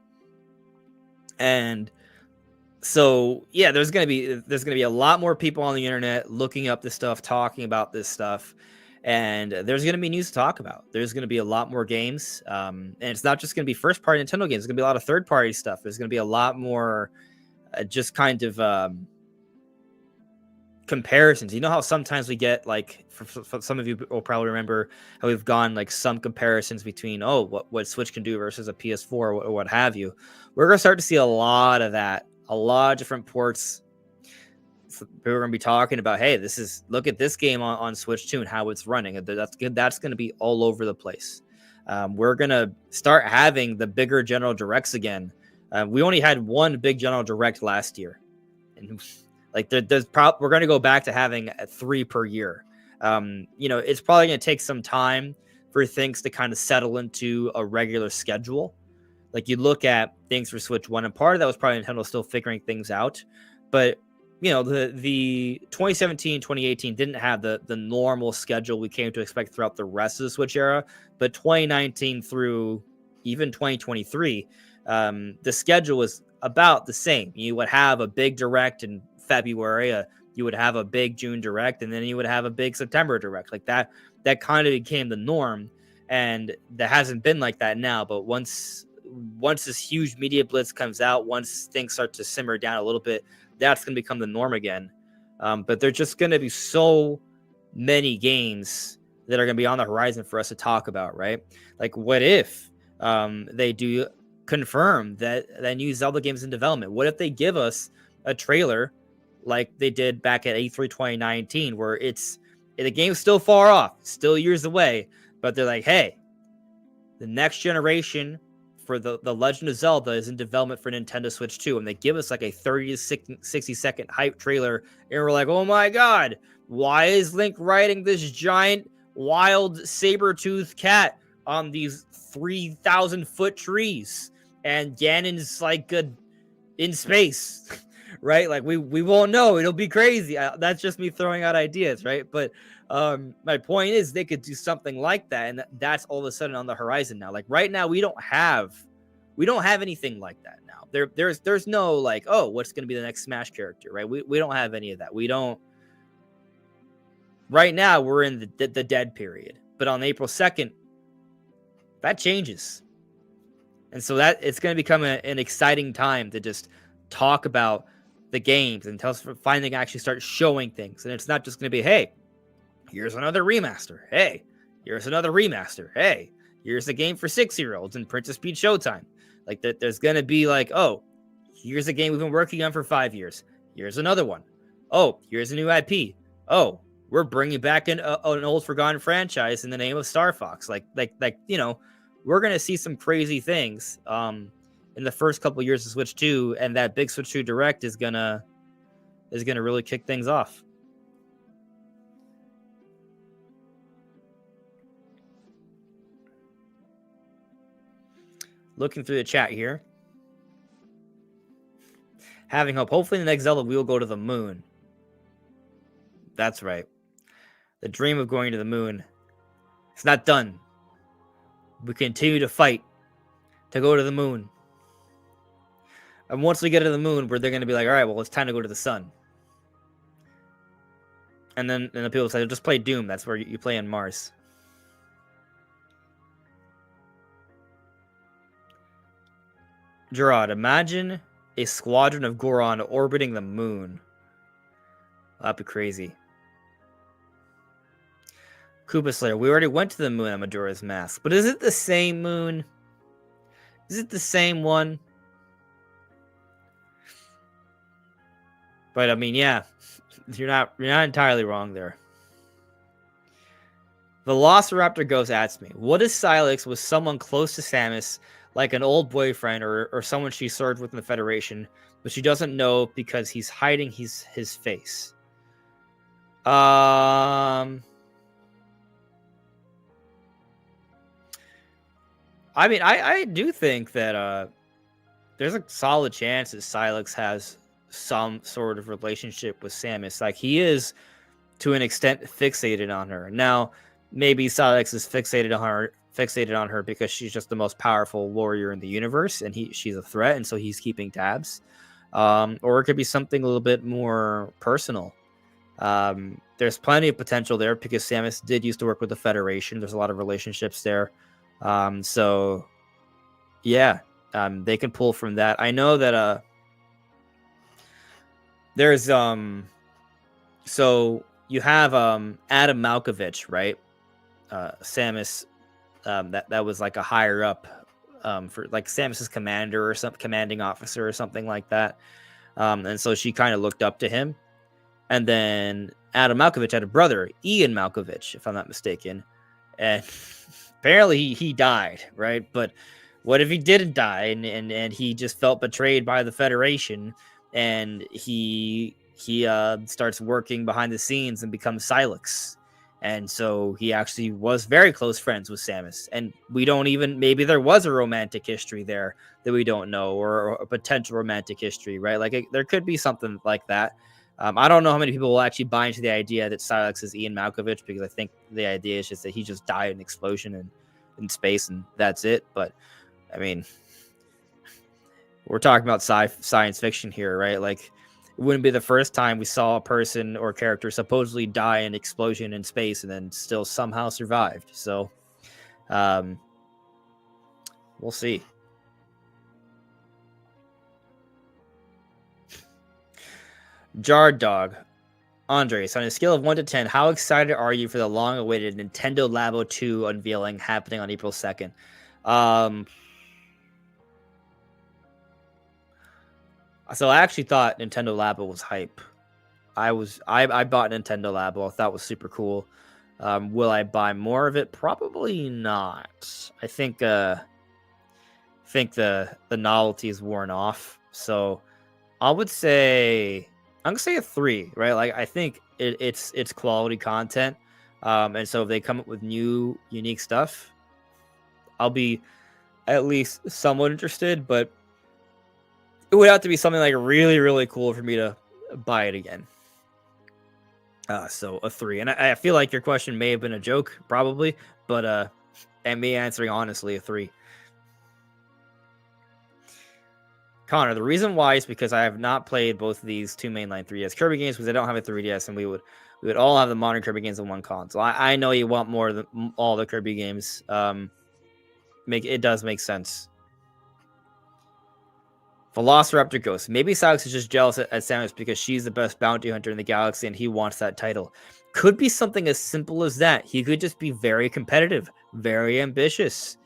Speaker 1: And so yeah, there's gonna be a lot more people on the internet looking up this stuff, talking about this stuff, and there's gonna be news to talk about. There's gonna be a lot more games, and it's not just gonna be first party Nintendo games. It's gonna be a lot of third party stuff. There's gonna be a lot more just kind of comparisons. You know how sometimes we get like, for some of you will probably remember how we've gone like some comparisons between, oh, what Switch can do versus a PS4 or what have you. We're gonna start to see a lot of that, a lot of different ports. We're gonna be talking about, hey, look at this game on Switch 2 and how it's running. That's gonna be all over the place. We're gonna start having the bigger general directs again. We only had one big general direct last year, and like we're going to go back to having 3 per year. It's probably going to take some time for things to kind of settle into a regular schedule. Like you look at things for Switch 1, and part of that was probably Nintendo still figuring things out. But the 2017, 2018 didn't have the normal schedule we came to expect throughout the rest of the Switch era. But 2019 through even 2023, the schedule was about the same. You would have a big direct in February, you would have a big June direct, and then you would have a big September direct. Like that kind of became the norm, and that hasn't been like that now. But once this huge media blitz comes out, once things start to simmer down a little bit, that's going to become the norm again. But there's just going to be so many games that are going to be on the horizon for us to talk about, right? Like, what if they do confirm that new Zelda game is in development? What if they give us a trailer like they did back at E3 2019, where the game's still far off, still years away, but they're like, hey, the next generation for the Legend of Zelda is in development for Nintendo Switch 2, and they give us like a 30 to 60 second hype trailer, and we're like, oh my god, why is Link riding this giant wild saber-toothed cat on these 3,000 foot trees, and Ganon's like in space? Right? Like we won't know. It'll be crazy. That's just me throwing out ideas, right? But my point is, they could do something like that, and that's all of a sudden on the horizon now. Like right now, we don't have anything like that now. There's no like, oh, what's going to be the next Smash character, right? We don't have any of that. We don't. Right now, we're in the dead period, but on April 2nd, that changes, and so that it's going to become an exciting time to just talk about the games until finally actually start showing things. And it's not just going to be, hey, here's another remaster. Hey, here's another remaster. Hey, here's a game for 6-year-olds in Princess Peach Showtime. Like there's going to be like, oh, here's a game we've been working on for 5 years. Here's another one. Oh, here's a new IP. Oh, we're bringing back an old forgotten franchise in the name of Star Fox. Like we're going to see some crazy things. In the first couple of years of Switch 2, and that big Switch 2 Direct is gonna really kick things off. Looking through the chat here, having hope. Hopefully, in the next Zelda, we will go to the moon. That's right. The dream of going to the moon. It's not done. We continue to fight to go to the moon. And once we get to the moon, they're going to be like, all right, well, it's time to go to the sun. And then the people say, just play Doom. That's where you play on Mars. Gerard, imagine a squadron of Goron orbiting the moon. That'd be crazy. Koopa Slayer, we already went to the moon on Majora's Mask. But is it the same moon? Is it the same one? But I mean, yeah, you're not entirely wrong there. Velociraptor Ghost asks me, what if Sylix was someone close to Samus, like an old boyfriend or someone she served with in the Federation, but she doesn't know because he's hiding his face? I mean, I do think that there's a solid chance that Sylix has some sort of relationship with Samus. Like, he is, to an extent, fixated on her. Now, maybe Silex is fixated on her because she's just the most powerful warrior in the universe, and she's a threat, and so he's keeping tabs. Or it could be something a little bit more personal. There's plenty of potential there because Samus did used to work with the Federation. There's a lot of relationships there. So yeah, they can pull from that. I know that there's so you have Adam Malkovich, right? Samus, that was like a higher up for like Samus's commander or some commanding officer or something like that. And so she kind of looked up to him. And then Adam Malkovich had a brother, Ian Malkovich, if I'm not mistaken. And apparently he died, right? But what if he didn't die and he just felt betrayed by the Federation, and he starts working behind the scenes and becomes Silex. And so he actually was very close friends with Samus. And we don't even, maybe there was a romantic history there that we don't know, or a potential romantic history, right? Like there could be something like that. I don't know how many people will actually buy into the idea that Silex is Ian Malkovich, because I think the idea is just that he just died in an explosion in space and that's it. But I mean, we're talking about science fiction here, right? Like, it wouldn't be the first time we saw a person or character supposedly die in an explosion in space and then still somehow survived. So, we'll see. Jarred Dog. Andres, on a scale of 1 to 10, how excited are you for the long-awaited Nintendo Labo 2 unveiling happening on April 2nd? So I actually thought Nintendo Labo was hype. I bought Nintendo Labo. I thought it was super cool. Will I buy more of it? Probably not. I think the novelty is worn off. So I'm gonna say a 3, right? Like, I think it's quality content. And so if they come up with new, unique stuff, I'll be at least somewhat interested, but it would have to be something like really, really cool for me to buy it again. So a 3. And I feel like your question may have been a joke, probably, but and me answering honestly, a 3. Connor, the reason why is because I have not played both of these two mainline 3DS Kirby games, because I don't have a 3DS, and we would all have the modern Kirby games in one console. I know you want more than all the Kirby games. It does make sense. Velociraptor Ghost. Maybe Silex is just jealous at Samus because she's the best bounty hunter in the galaxy and he wants that title. Could be something as simple as that. He could just be very competitive, very ambitious.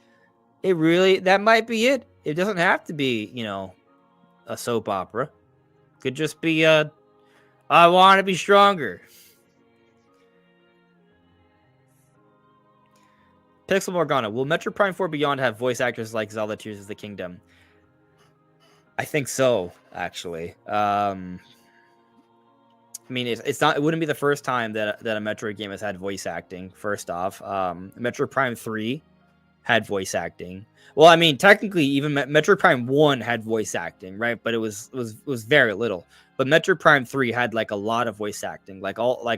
Speaker 1: That might be it. It doesn't have to be, a soap opera. Could just be I want to be stronger. Pixel Morgana. Will Metroid Prime 4 Beyond have voice actors like Zelda Tears of the Kingdom? I think so, actually. I mean, it's not. It wouldn't be the first time that a Metroid game has had voice acting. First off, Metroid Prime 3 had voice acting. Well, I mean, technically, even Metroid Prime 1 had voice acting, right? But it was very little. But Metroid Prime 3 had like a lot of voice acting.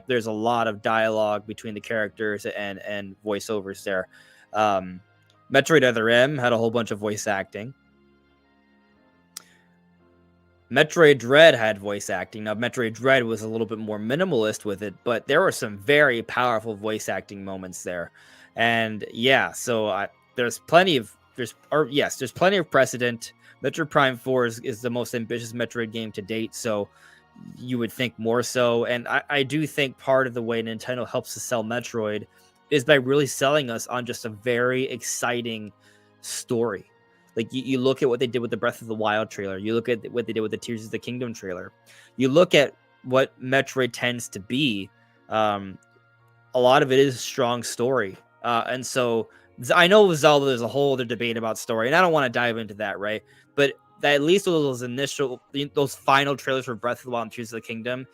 Speaker 1: There's a lot of dialogue between the characters and voiceovers there. Metroid Other M had a whole bunch of voice acting. Metroid Dread had voice acting. Now, Metroid Dread was a little bit more minimalist with it, but there were some very powerful voice acting moments there. And yeah, so there's plenty of precedent. Metroid Prime 4 is the most ambitious Metroid game to date, so you would think more so. And I do think part of the way Nintendo helps to sell Metroid is by really selling us on just a very exciting story. Like, you look at what they did with the Breath of the Wild trailer. You look at what they did with the Tears of the Kingdom trailer. You look at what Metroid tends to be. A lot of it is strong story. And so I know with Zelda, there's a whole other debate about story, and I don't want to dive into that, right? But at least those final trailers for Breath of the Wild and Tears of the Kingdom,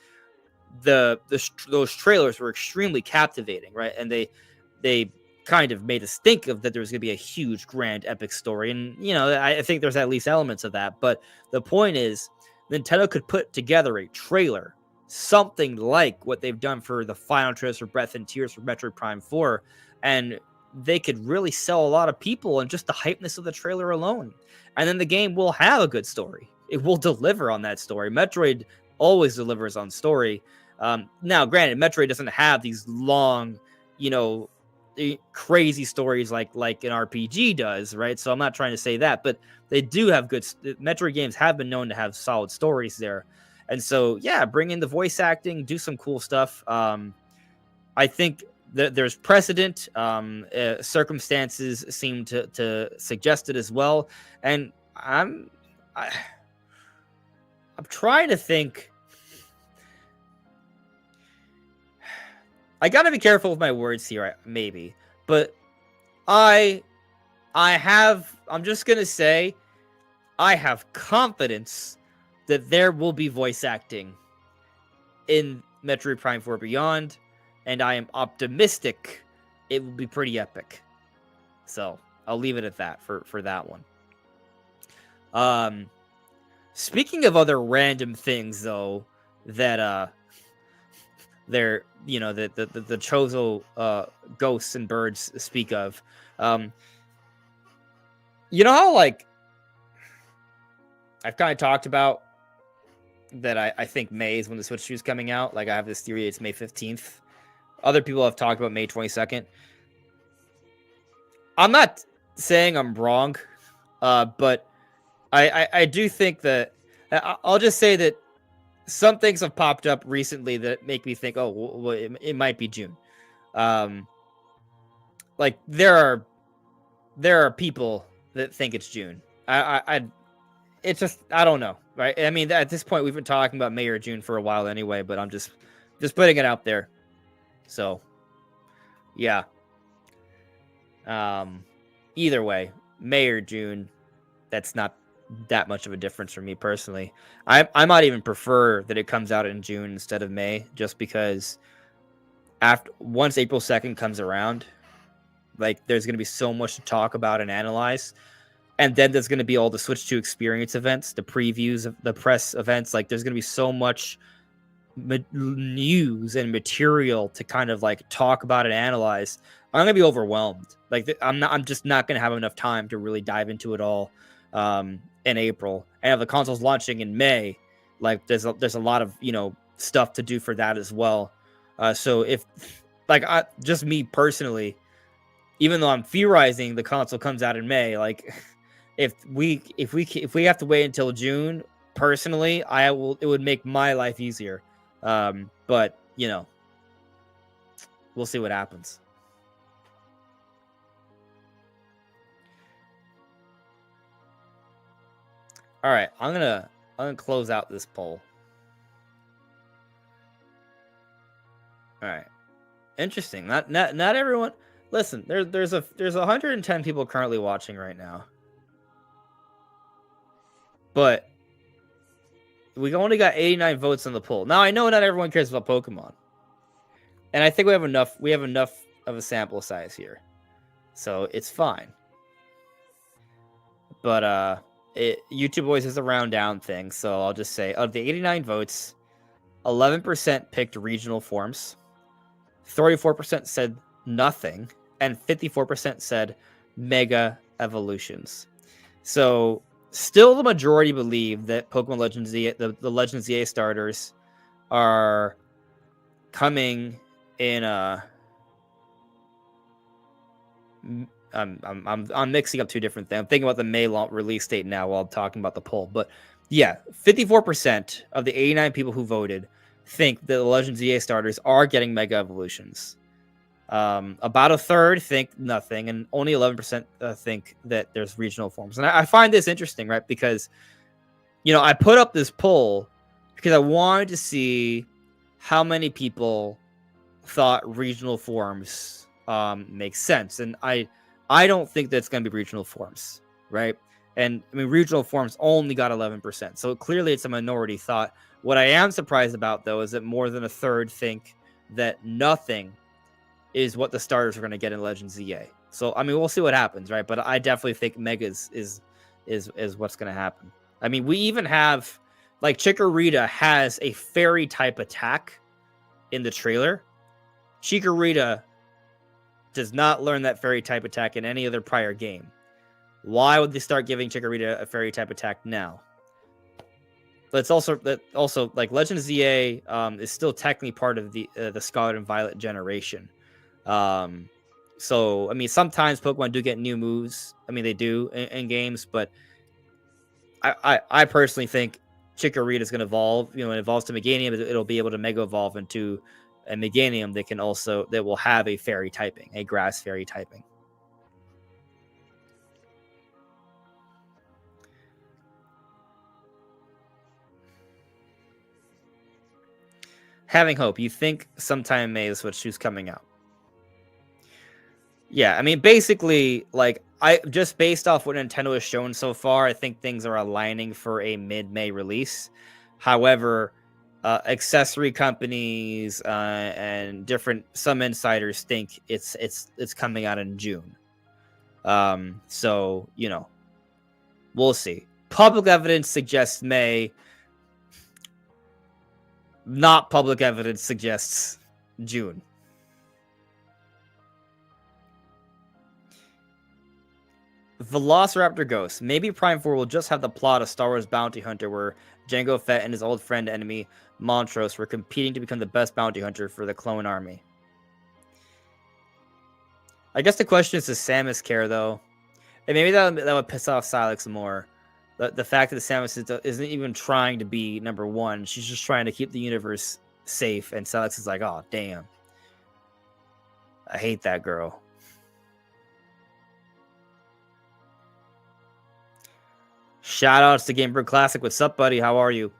Speaker 1: those trailers were extremely captivating, right? And they kind of made us think of that there was going to be a huge, grand, epic story. And, I think there's at least elements of that. But the point is, Nintendo could put together a trailer, something like what they've done for the final trailers for Breath and Tears for Metroid Prime 4, and they could really sell a lot of people on just the hypeness of the trailer alone. And then the game will have a good story. It will deliver on that story. Metroid always delivers on story. Now, granted, Metroid doesn't have these long, crazy stories like an RPG does, right? So I'm not trying to say that, but they do have good. Metroid games have been known to have solid stories there, and so yeah, bring in the voice acting, do some cool stuff. I think there's precedent. Circumstances seem to suggest it as well, and I'm trying to think. I gotta be careful with my words here, maybe, but I'm just gonna say I have confidence that there will be voice acting in Metroid Prime 4 Beyond, and I am optimistic it will be pretty epic. So I'll leave it at that for that one. Speaking of other random things, though, that they're the Chozo ghosts and birds speak of. You know how like I've kind of talked about that I think May is when the Switch 2 is coming out. Like I have this theory it's May 15th. Other people have talked about May 22nd. I'm not saying I'm wrong, but I do think that I'll just say that some things have popped up recently that make me think, oh, well, it might be June. Like there are people that think it's June. It's just I don't know, right? I mean, at this point, we've been talking about May or June for a while anyway, but I'm just putting it out there. So, yeah. Either way, May or June, that's not that much of a difference for me personally. I might even prefer that it comes out in June instead of May, just because once April 2nd comes around, like there's gonna be so much to talk about and analyze. And then there's going to be all the Switch 2 experience events, the previews of the press events. Like there's going to be so much news and material to kind of like talk about and analyze. I'm going to be overwhelmed. Like I'm just not going to have enough time to really dive into it all in April. And if the console's launching in May, like there's a lot of, stuff to do for that as well. So if like just me personally, even though I'm theorizing the console comes out in May, like if we have to wait until June, personally, it would make my life easier. But we'll see what happens. All right, I'm gonna close out this poll. All right, interesting. Not everyone. Listen, there's 110 people currently watching right now. But we only got 89 votes on the poll. Now I know not everyone cares about Pokemon, and I think we have enough of a sample size here, so it's fine. But YouTube always has a round down thing, so I'll just say of the 89 votes, 11% picked regional forms, 34% said nothing, and 54% said mega evolutions. So still, the majority believe that Pokemon Legends ZA, the Legends ZA starters, are coming in I'm mixing up two different things. I'm thinking about the May release date now while I'm talking about the poll. But yeah, 54% of the 89 people who voted think that the Legends ZA starters are getting Mega Evolutions. About a third think nothing, and only 11% think that there's regional forms. And I find this interesting, right? Because, I put up this poll because I wanted to see how many people thought regional forms make sense. And I don't think that's going to be regional forms, right? And I mean, regional forms only got 11%. So clearly it's a minority thought. What I am surprised about, though, is that more than a third think that nothing is what the starters are going to get in Legends ZA. So, I mean, we'll see what happens, right? But I definitely think Megas is what's going to happen. I mean, we even have Like Chikorita has a fairy type attack in the trailer. Chikorita does not learn that fairy type attack in any other prior game. Why would they start giving Chikorita a fairy type attack now? But it's also like Legend of ZA is still technically part of the Scarlet and Violet generation. So I mean, sometimes Pokemon do get new moves. I mean, they do in games, but I personally think Chikorita is going to evolve. You know, when it evolves to Meganium, it'll be able to Mega Evolve into a Meganium that will have a fairy typing, a grass fairy typing. Having hope. You think sometime in May is what she's coming out. Yeah, I mean, basically, like, I just based off what Nintendo has shown so far, I think things are aligning for a mid-May release. However, accessory companies and some insiders think it's coming out in June. So you know, we'll see. Public evidence suggests May. Not public evidence suggests June. Velociraptor Ghost. Maybe Prime 4 will just have the plot of Star Wars Bounty Hunter where Jango Fett and his old friend enemy Montrose were competing to become the best bounty hunter for the clone army. I guess the question is, does Samus care, though? And maybe that would piss off Silex more. The fact that Samus isn't even trying to be number one. She's just trying to keep the universe safe. And Silex is like, oh, damn. I hate that girl. Shout outs to Game Brew Classic. What's up, buddy? How are you?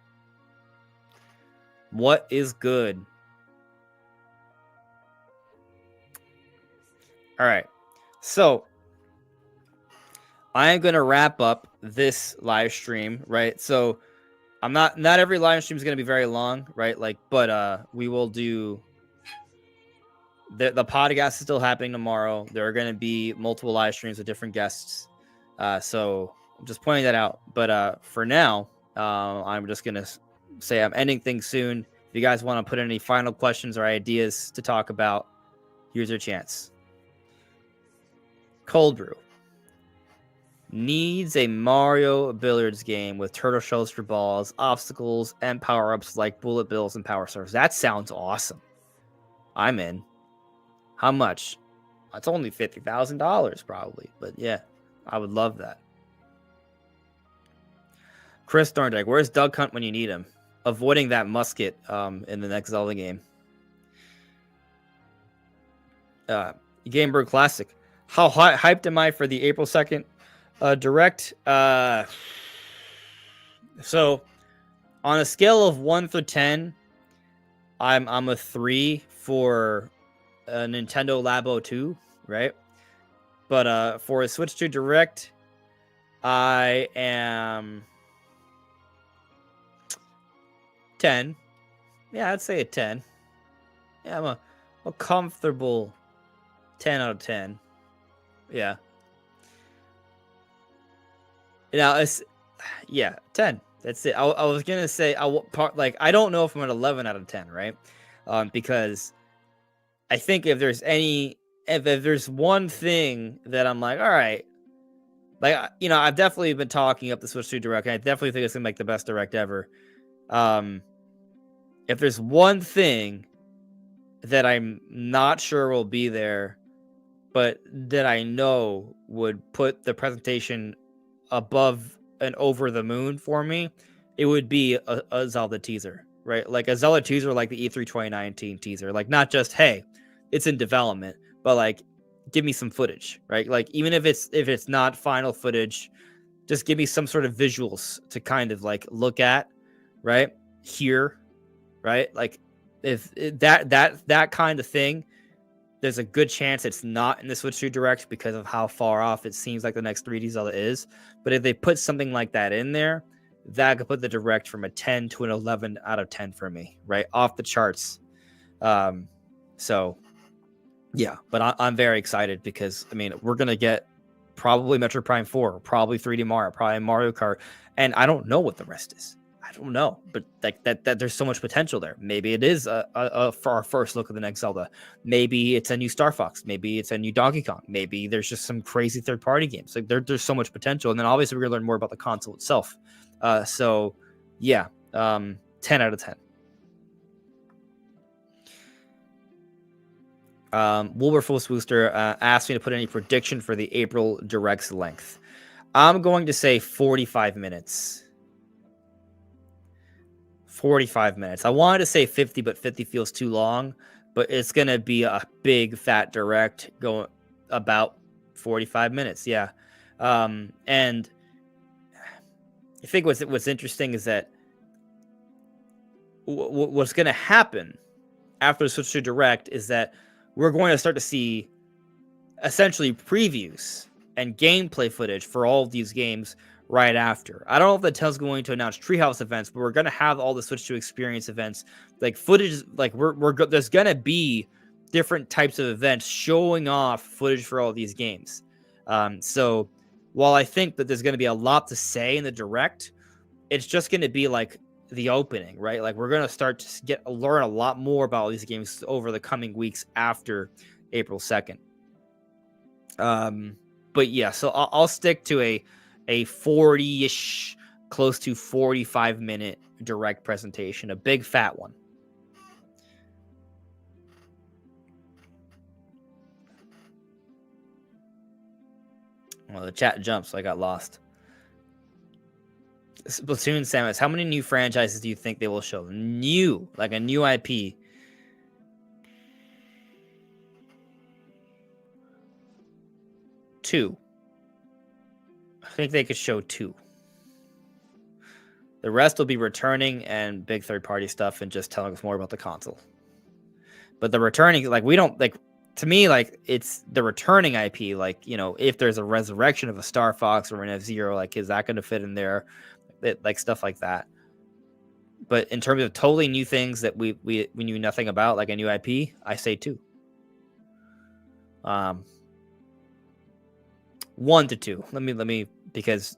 Speaker 1: What is good? All right. So I am going to wrap up this live stream, right? So I'm not every live stream is going to be very long, right? Like, but we will do the podcast is still happening tomorrow. There are going to be multiple live streams with different guests. So I'm just pointing that out. But for now, I'm just going to say I'm ending things soon. If you guys want to put in any final questions or ideas to talk about, here's your chance. Cold Brew needs a Mario billiards game with turtle shells for balls, obstacles, and power-ups like bullet bills and power stars. That sounds awesome. I'm in. How much? It's only $50,000 probably, but yeah, I would love that. Chris Thorndike, where's Doug Hunt when you need him? Avoiding that musket in the next Zelda game. Game Brew Classic. How hyped am I for the April 2nd direct? So on a scale of 1 through 10, I'm a 3 for a Nintendo Labo 2, right? But for a Switch 2 direct, I am 10. Yeah, I'd say a 10. Yeah, I'm a comfortable 10 out of 10. Yeah. Now it's 10. That's it. I was gonna say I don't know if I'm at 11 out of 10, right? Because I think if there's one thing that I'm like, all right, like I've definitely been talking up the Switch 2 Direct, and I definitely think it's gonna make the best Direct ever. If there's one thing that I'm not sure will be there, but that I know would put the presentation above and over the moon for me, it would be a Zelda teaser, right? Like a Zelda teaser, like the E3 2019 teaser. Like not just, hey, it's in development, but like give me some footage, right? Like even if it's not final footage, just give me some sort of visuals to kind of like look at, right? Hear, right? Like if that kind of thing, there's a good chance it's not in the Switch 2 Direct because of how far off it seems like the next 3D Zelda is. But if they put something like that in there, that could put the Direct from a 10 to an 11 out of 10 for me, right? Off the charts. So, yeah, but I'm very excited because, I mean, we're going to get probably Metroid Prime 4, probably 3D Mario, probably Mario Kart, and I don't know what the rest is. I don't know, but that there's so much potential there. Maybe it is for our first look at the next Zelda. Maybe it's a new Star Fox. Maybe it's a new Donkey Kong. Maybe there's just some crazy third-party games. Like there's so much potential, and then obviously we're gonna learn more about the console itself. So yeah, 10 out of 10. Wilberforce Booster asked me to put any prediction for the April Direct's length. I'm going to say 45 minutes. 45 minutes. I wanted to say 50, but 50 feels too long. But it's going to be a big, fat Direct going about 45 minutes. Yeah. And I think what's interesting is that what's going to happen after the switch to Direct is that we're going to start to see essentially previews and gameplay footage for all of these games right after. I don't know if Nintendo's going to announce Treehouse events, but we're going to have all the Switch to Experience events, like footage. Like there's going to be different types of events showing off footage for all these games. So while I think that there's going to be a lot to say in the Direct, it's just going to be like the opening, right? Like we're going to start to learn a lot more about all these games over the coming weeks after April 2nd. But yeah, so I'll stick to a 40-ish, close to 45-minute Direct presentation, a big fat one. Well, the chat jumped, so I got lost. Splatoon Samus, how many new franchises do you think they will show? New, like a new IP. Two. I think they could show 2. The rest will be returning and big third-party stuff and just telling us more about the console. But the returning, like, we don't, like, to me, like, it's the returning IP. Like, you know, if there's a resurrection of a Star Fox or an F-Zero, like, is that going to fit in there? Like, stuff like that. But in terms of totally new things that we knew nothing about, like a new IP, I say 2. 1 to 2. Let me, because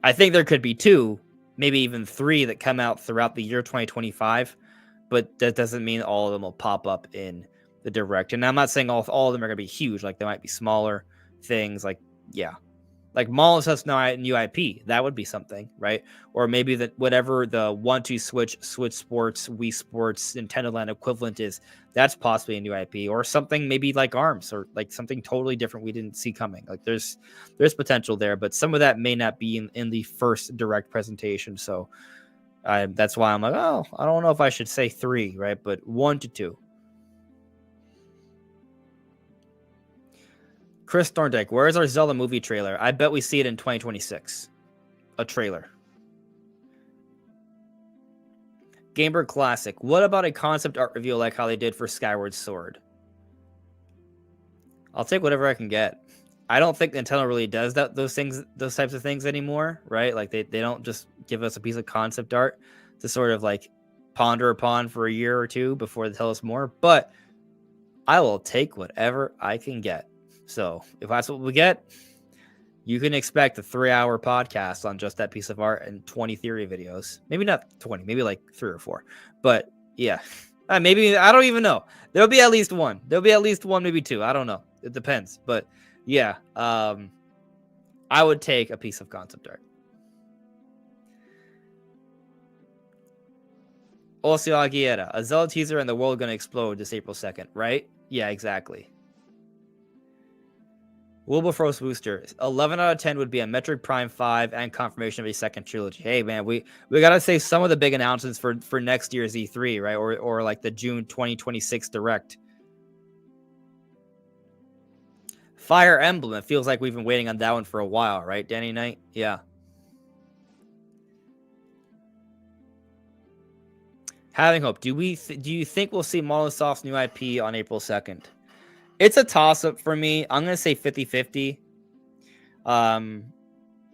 Speaker 1: I think there could be 2, maybe even 3 that come out throughout the year 2025, but that doesn't mean all of them will pop up in the Direct. And I'm not saying all of them are going to be huge. Like, there might be smaller things. Like, yeah. Like, Molotov now new IP. That would be something, right? Or maybe that whatever the 1-2 Switch Sports, Wii Sports, Nintendo Land equivalent is, that's possibly a new IP. Or something maybe like ARMS, or like something totally different we didn't see coming. Like, there's potential there, but some of that may not be in the first Direct presentation. So that's why I'm like, oh, I don't know if I should say 3, right? But 1 to 2. Chris Thorndike, where is our Zelda movie trailer? I bet we see it in 2026. A trailer. Gamer Classic, what about a concept art reveal like how they did for Skyward Sword? I'll take whatever I can get. I don't think Nintendo really does those types of things anymore, right? Like they don't just give us a piece of concept art to sort of like ponder upon for a year or two before they tell us more. But I will take whatever I can get. So if that's what we get, you can expect a 3-hour podcast on just that piece of art and 20 theory videos. Maybe not 20, maybe like 3 or 4. But yeah, maybe, I don't even know. There'll be at least one. There'll be at least 1, maybe 2. I don't know. It depends. But yeah, I would take a piece of concept art. Osio Aguilera, a Zelda teaser and the world gonna explode this April 2nd, right? Yeah, exactly. Wilberforce Booster, 11 out of 10 would be a Metroid Prime 5 and confirmation of a second trilogy. Hey, man, we got to say some of the big announcements for next year's E3, right? Or like the June 2026 Direct. Fire Emblem, it feels like we've been waiting on that one for a while, right, Danny Knight? Yeah. Having Hope, do you think we'll see Microsoft's new IP on April 2nd? It's a toss-up for me. I'm going to say 50-50.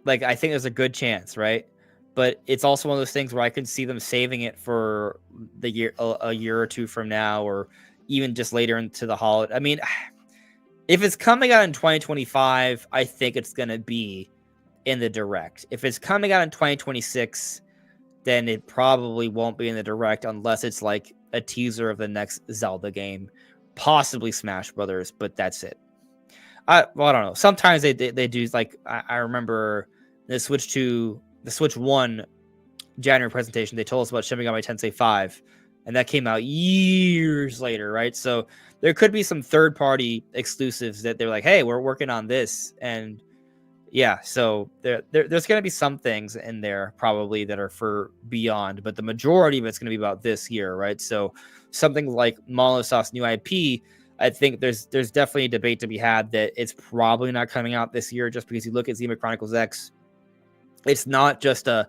Speaker 1: Like, I think there's a good chance, right? But it's also one of those things where I could see them saving it for the year, a year or two from now, or even just later into the holiday. I mean, if it's coming out in 2025, I think it's going to be in the Direct. If it's coming out in 2026, then it probably won't be in the direct unless it's like a teaser of the next Zelda game, possibly Smash Brothers, but that's it. I don't know. Sometimes they do, like I remember the Switch 1 January presentation, they told us about Shin Megami Tensei 5, and that came out years later, right? So there could be some third-party exclusives that they're like, hey, we're working on this, and yeah, so there's going to be some things in there probably that are for beyond, but the majority of it's going to be about this year, right? So something like Monolith Soft's new IP, I think there's definitely a debate to be had that it's probably not coming out this year, just because you look at Xenoblade Chronicles X, it's not just a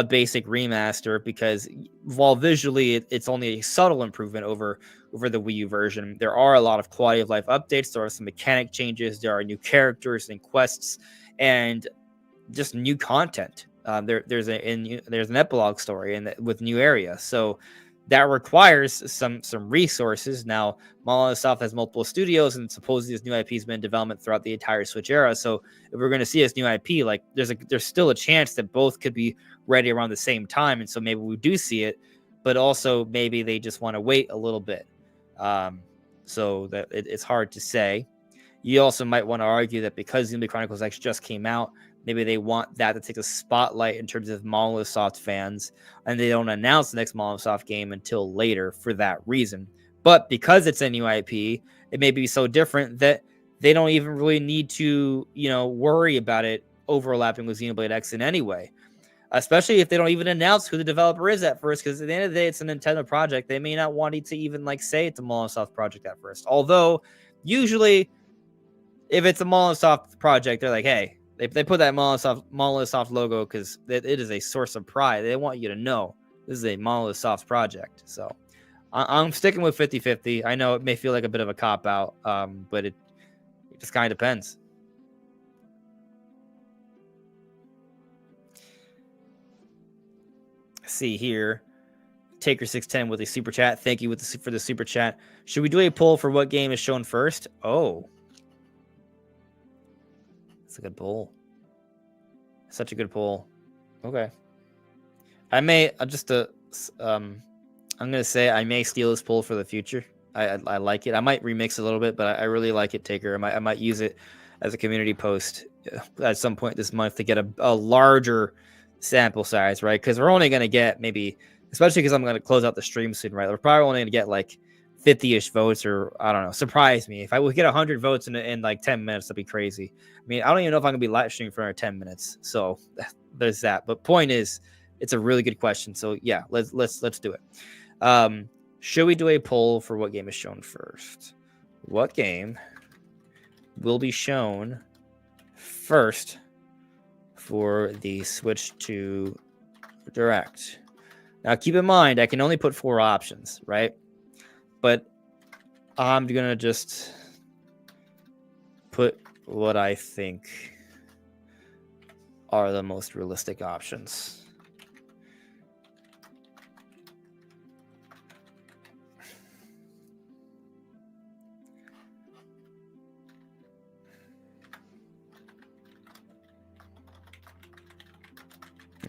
Speaker 1: basic remaster, because while visually it's only a subtle improvement over the Wii U version, there are a lot of quality of life updates. There are some mechanic changes. There are new characters and quests, and just new content. There's an epilogue story with new areas. So that requires some resources. Now, Monolith Soft has multiple studios, and supposedly this new IP has been in development throughout the entire Switch era. So if we're going to see this new IP, like there's still a chance that both could be ready around the same time, and so maybe we do see it, but also maybe they just want to wait a little bit. So that it's hard to say. You also might want to argue that because Xenoblade Chronicles X just came out, maybe they want that to take a spotlight in terms of Monolith Soft fans, and they don't announce the next Monolith Soft game until later for that reason. But because it's a new IP, it may be so different that they don't even really need to, worry about it overlapping with Xenoblade X in any way. Especially if they don't even announce who the developer is at first, because at the end of the day, it's a Nintendo project. They may not want to even say it's a Monolith Soft project at first. Although, usually, if it's a Monolith Soft project, they're like, hey, they put that Monolith Soft logo because it is a source of pride. They want you to know this is a Monolith Soft project. So I'm sticking with 50-50. I know it may feel like a bit of a cop-out, but it just kind of depends. See here, Taker610 with a super chat. Thank you for the super chat. Should we do a poll for what game is shown first? Oh, that's a good poll. Such a good poll. Okay, I'm gonna say I may steal this poll for the future. I like it. I might remix it a little bit, but I really like it, Taker. I might use it as a community post at some point this month to get a larger sample size, right? Because we're only going to get maybe, especially because I'm going to close out the stream soon, right? We're probably only going to get like 50-ish votes, or I don't know. Surprise me. If I would get 100 votes in like 10 minutes, that'd be crazy. I mean, I don't even know if I'm going to be live streaming for 10 minutes. So there's that. But point is, it's a really good question. So yeah, let's do it. Should we do a poll for what game is shown first? What game will be shown first for the Switch 2 Direct? Now, keep in mind, I can only put 4 options, right? But I'm going to just put what I think are the most realistic options.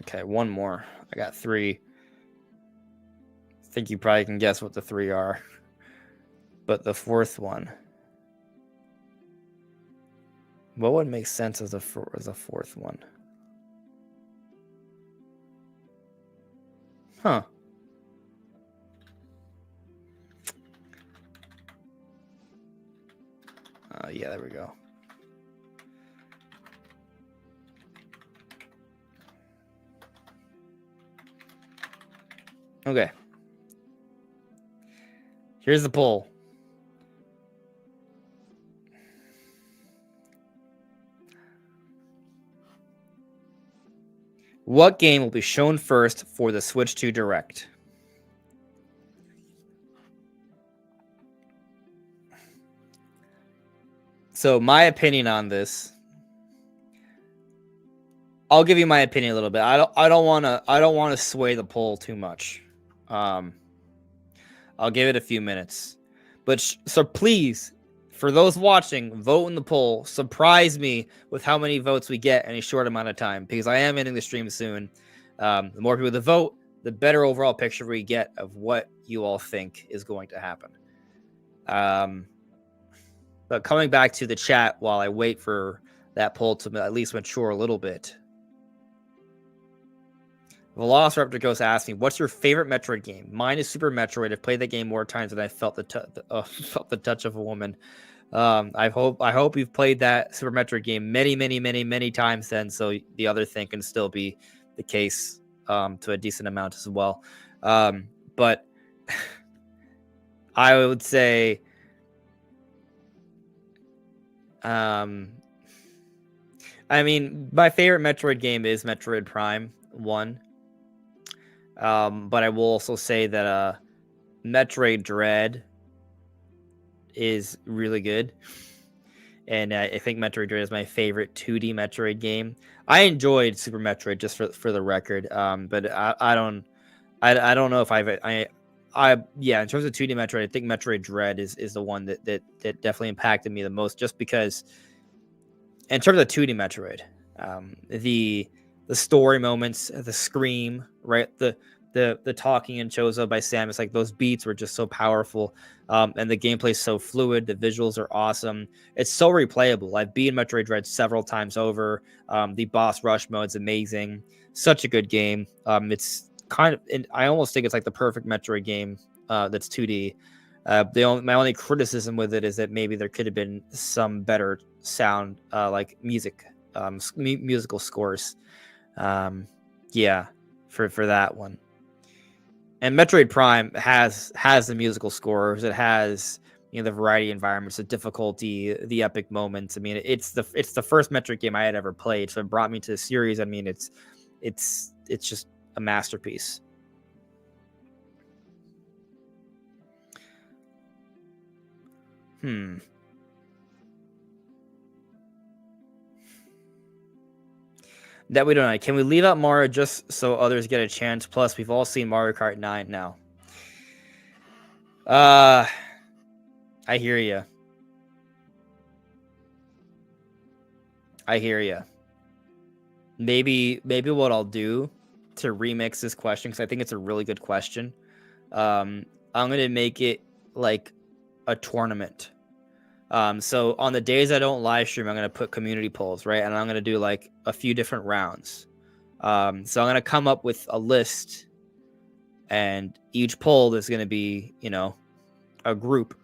Speaker 1: Okay, one more. I got 3. I think you probably can guess what the 3 are. But the 4th one, what would make sense as a 4th one? Huh. Yeah, there we go. Okay. Here's the poll. What game will be shown first for the Switch 2 Direct? So my opinion on this, I'll give you my opinion a little bit. I don't want to sway the poll too much. I'll give it a few minutes. But so please, for those watching, vote in the poll. Surprise me with how many votes we get in a short amount of time, because I am ending the stream soon. The more people that vote, the better overall picture we get of what you all think is going to happen. But coming back to the chat while I wait for that poll to at least mature a little bit. Velociraptor Ghost asked me, "What's your favorite Metroid game?" Mine is Super Metroid. I've played that game more times than I felt felt the touch of a woman. I hope you've played that Super Metroid game many times then, so the other thing can still be the case to a decent amount as well. But I would say I mean, my favorite Metroid game is Metroid Prime 1. But I will also say that Metroid Dread is really good. And I think Metroid Dread is my favorite 2D Metroid game. I enjoyed Super Metroid, just for the record. But I don't know if in terms of 2D Metroid, I think Metroid Dread is the one that definitely impacted me the most, just because in terms of 2D Metroid, the story moments, the scream, right? The talking in Chozo by Samus, like those beats were just so powerful. And the gameplay is so fluid. The visuals are awesome. It's so replayable. I've beaten Metroid Dread several times over. The boss rush mode's amazing. Such a good game. It's kind of, I almost think it's like the perfect Metroid game that's 2D. My only criticism with it is that maybe there could have been some better sound, like musical scores. For that one. And Metroid Prime has the musical scores. It has, the variety of environments, the difficulty, the epic moments. I mean, it's the first Metroid game I had ever played, so it brought me to the series. I mean, it's just a masterpiece. That we don't know. Can we leave out Mario just so others get a chance? Plus, we've all seen Mario Kart 9 now. I hear you. Maybe what I'll do to remix this question, because I think it's a really good question. I'm going to make it like a tournament. So on the days I don't live stream, I'm going to put community polls, right? And I'm going to do like a few different rounds. So I'm going to come up with a list, and each poll is going to be, a group.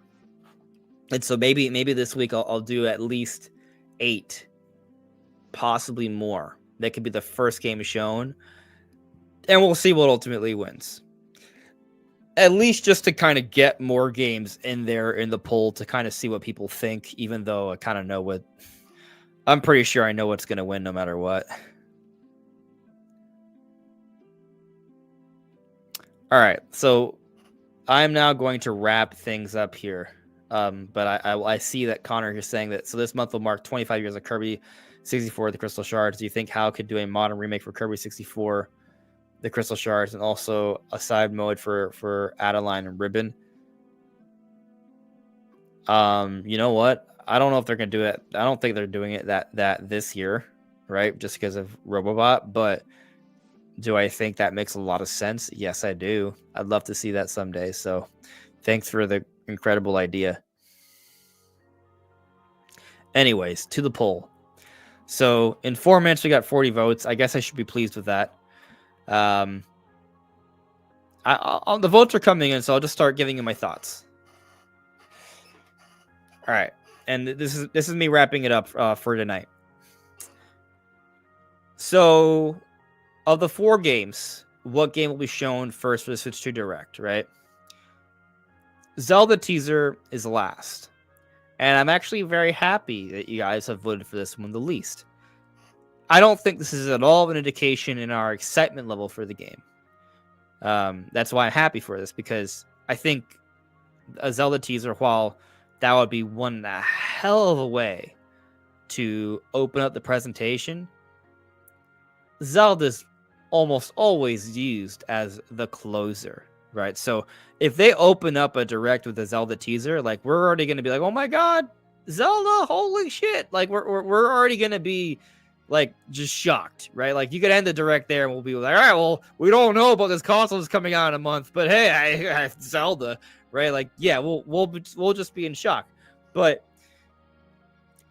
Speaker 1: And so maybe this week I'll do at least 8, possibly more. That could be the first game shown, and we'll see what ultimately wins. At least just to kind of get more games in there in the poll to kind of see what people think, even though I kind of know I'm pretty sure I know what's going to win no matter what. All right, so I'm now going to wrap things up here. But I see that Connor is saying that, so this month will mark 25 years of Kirby 64, the Crystal Shards. Do you think HAL could do a modern remake for Kirby 64, the Crystal Shards, and also a side mode for Adeline and Ribbon? You know what? I don't know if they're gonna do it. I don't think they're doing it that this year, right? Just because of Robobot. But do I think that makes a lot of sense? Yes, I do. I'd love to see that someday. So thanks for the incredible idea. Anyways, to the poll. So in 4 minutes, we got 40 votes. I guess I should be pleased with that. The votes are coming in, so I'll just start giving you my thoughts. All right, and this is me wrapping it up for tonight. So, of the 4 games, what game will be shown first for the Switch 2 Direct, right? Zelda teaser is last. And I'm actually very happy that you guys have voted for this one the least. I don't think this is at all an indication in our excitement level for the game. That's why I'm happy for this, because I think a Zelda teaser, while that would be one hell of a way to open up the presentation, Zelda's almost always used as the closer, right? So if they open up a direct with a Zelda teaser, like, we're already going to be like, oh my god, Zelda, holy shit. Like, we're already going to be like just shocked, right? Like you could end the direct there and we'll be like, all right, well, we don't know about this console is coming out in a month, but hey, I Zelda, right? Like, yeah, we'll just be in shock. But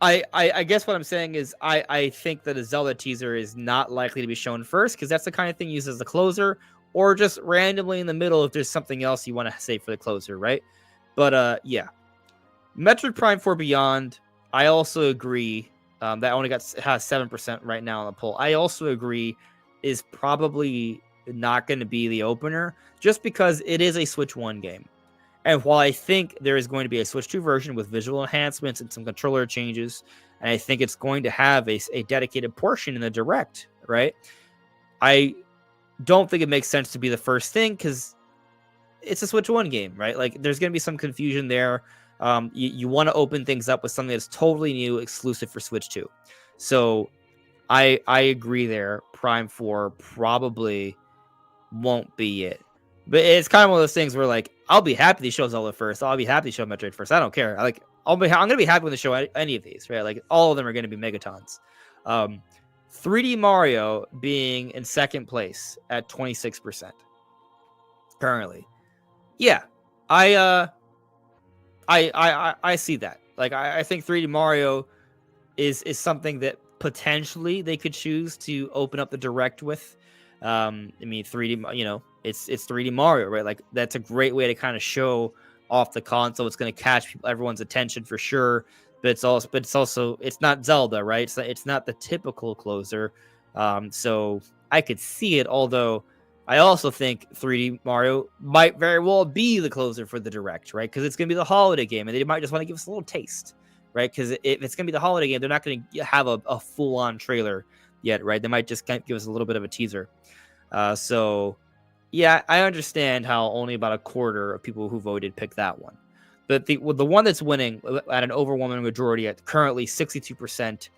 Speaker 1: I guess what I'm saying is I think that a Zelda teaser is not likely to be shown first because that's the kind of thing used as the closer or just randomly in the middle if there's something else you want to say for the closer, right? But yeah, Metroid Prime 4 Beyond, I also agree that only has 7% right now on the poll. I also agree is probably not going to be the opener just because it is a Switch 1 game. And while I think there is going to be a Switch 2 version with visual enhancements and some controller changes, and I think it's going to have a dedicated portion in the Direct, right? I don't think it makes sense to be the first thing because it's a Switch 1 game, right? Like, there's going to be some confusion there. You want to open things up with something that's totally new, exclusive for Switch 2. So I agree there. Prime 4 probably won't be it. But it's kind of one of those things where, like, I'll be happy they show Zelda first. I'll be happy to show Metroid first. I don't care. I'm gonna be happy when they show any of these, right? Like, all of them are gonna be megatons. 3D Mario being in second place at 26% currently. Yeah, I see that. Like, I think 3D Mario is something that potentially they could choose to open up the Direct with. I mean, 3D, it's 3D Mario, right? Like, that's a great way to kind of show off the console. It's going to catch everyone's attention for sure. But it's also it's not Zelda, right? It's not the typical closer. So I could see it. Although I also think 3D Mario might very well be the closer for the Direct, right? Because it's going to be the holiday game, and they might just want to give us a little taste, right? Because if it's going to be the holiday game, they're not going to have a full-on trailer yet, right? They might just give us a little bit of a teaser. So, yeah, I understand how only about a quarter of people who voted picked that one. But the one that's winning at an overwhelming majority at currently 62%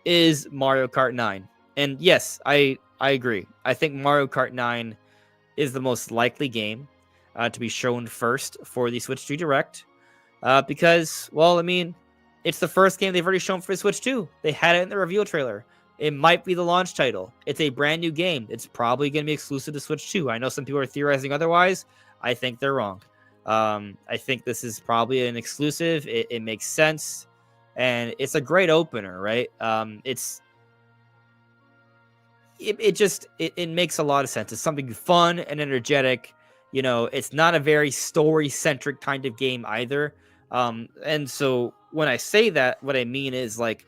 Speaker 1: is Mario Kart 9. And yes, I agree. I think Mario Kart 9 is the most likely game to be shown first for the Switch 2 Direct. Because, well, I mean, it's the first game they've already shown for the Switch 2. They had it in the reveal trailer. It might be the launch title. It's a brand new game. It's probably going to be exclusive to Switch 2. I know some people are theorizing otherwise. I think they're wrong. I think this is probably an exclusive. It makes sense. And it's a great opener, right? It makes a lot of sense. It's something fun and energetic. It's not a very story-centric kind of game either. And so when I say that, what I mean is, like,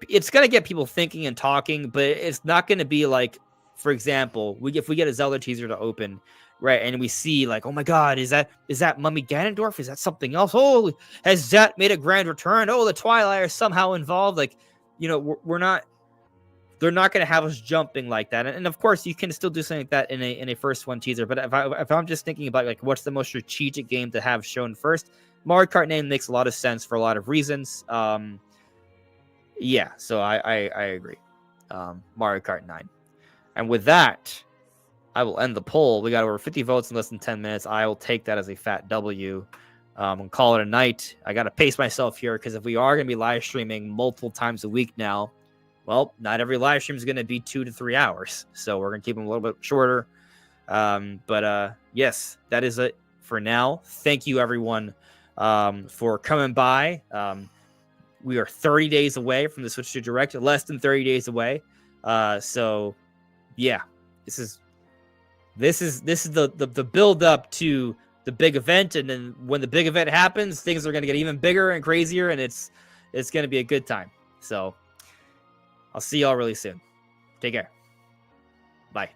Speaker 1: it's going to get people thinking and talking, but it's not going to be like, for example, if we get a Zelda teaser to open, right, and we see, like, oh my God, is that Mummy Ganondorf? Is that something else? Oh, has Zet made a grand return? Oh, the Twilight are somehow involved. Like, we're not. They're not going to have us jumping like that, and of course, you can still do something like that in a first one teaser. But if I'm just thinking about, like, what's the most strategic game to have shown first, Mario Kart 9 makes a lot of sense for a lot of reasons. Yeah, so I agree. Mario Kart 9. And with that, I will end the poll. We got over 50 votes in less than 10 minutes. I will take that as a fat W and call it a night. I got to pace myself here because if we are going to be live streaming multiple times a week now, well, not every live stream is going to be 2 to 3 hours. So we're going to keep them a little bit shorter. But yes, that is it for now. Thank you, everyone, for coming by. We are 30 days away from the Switch 2 Direct, less than 30 days away. So, yeah, this is the build up to the big event, and then when the big event happens, things are going to get even bigger and crazier, and it's going to be a good time. So, I'll see y'all really soon. Take care. Bye.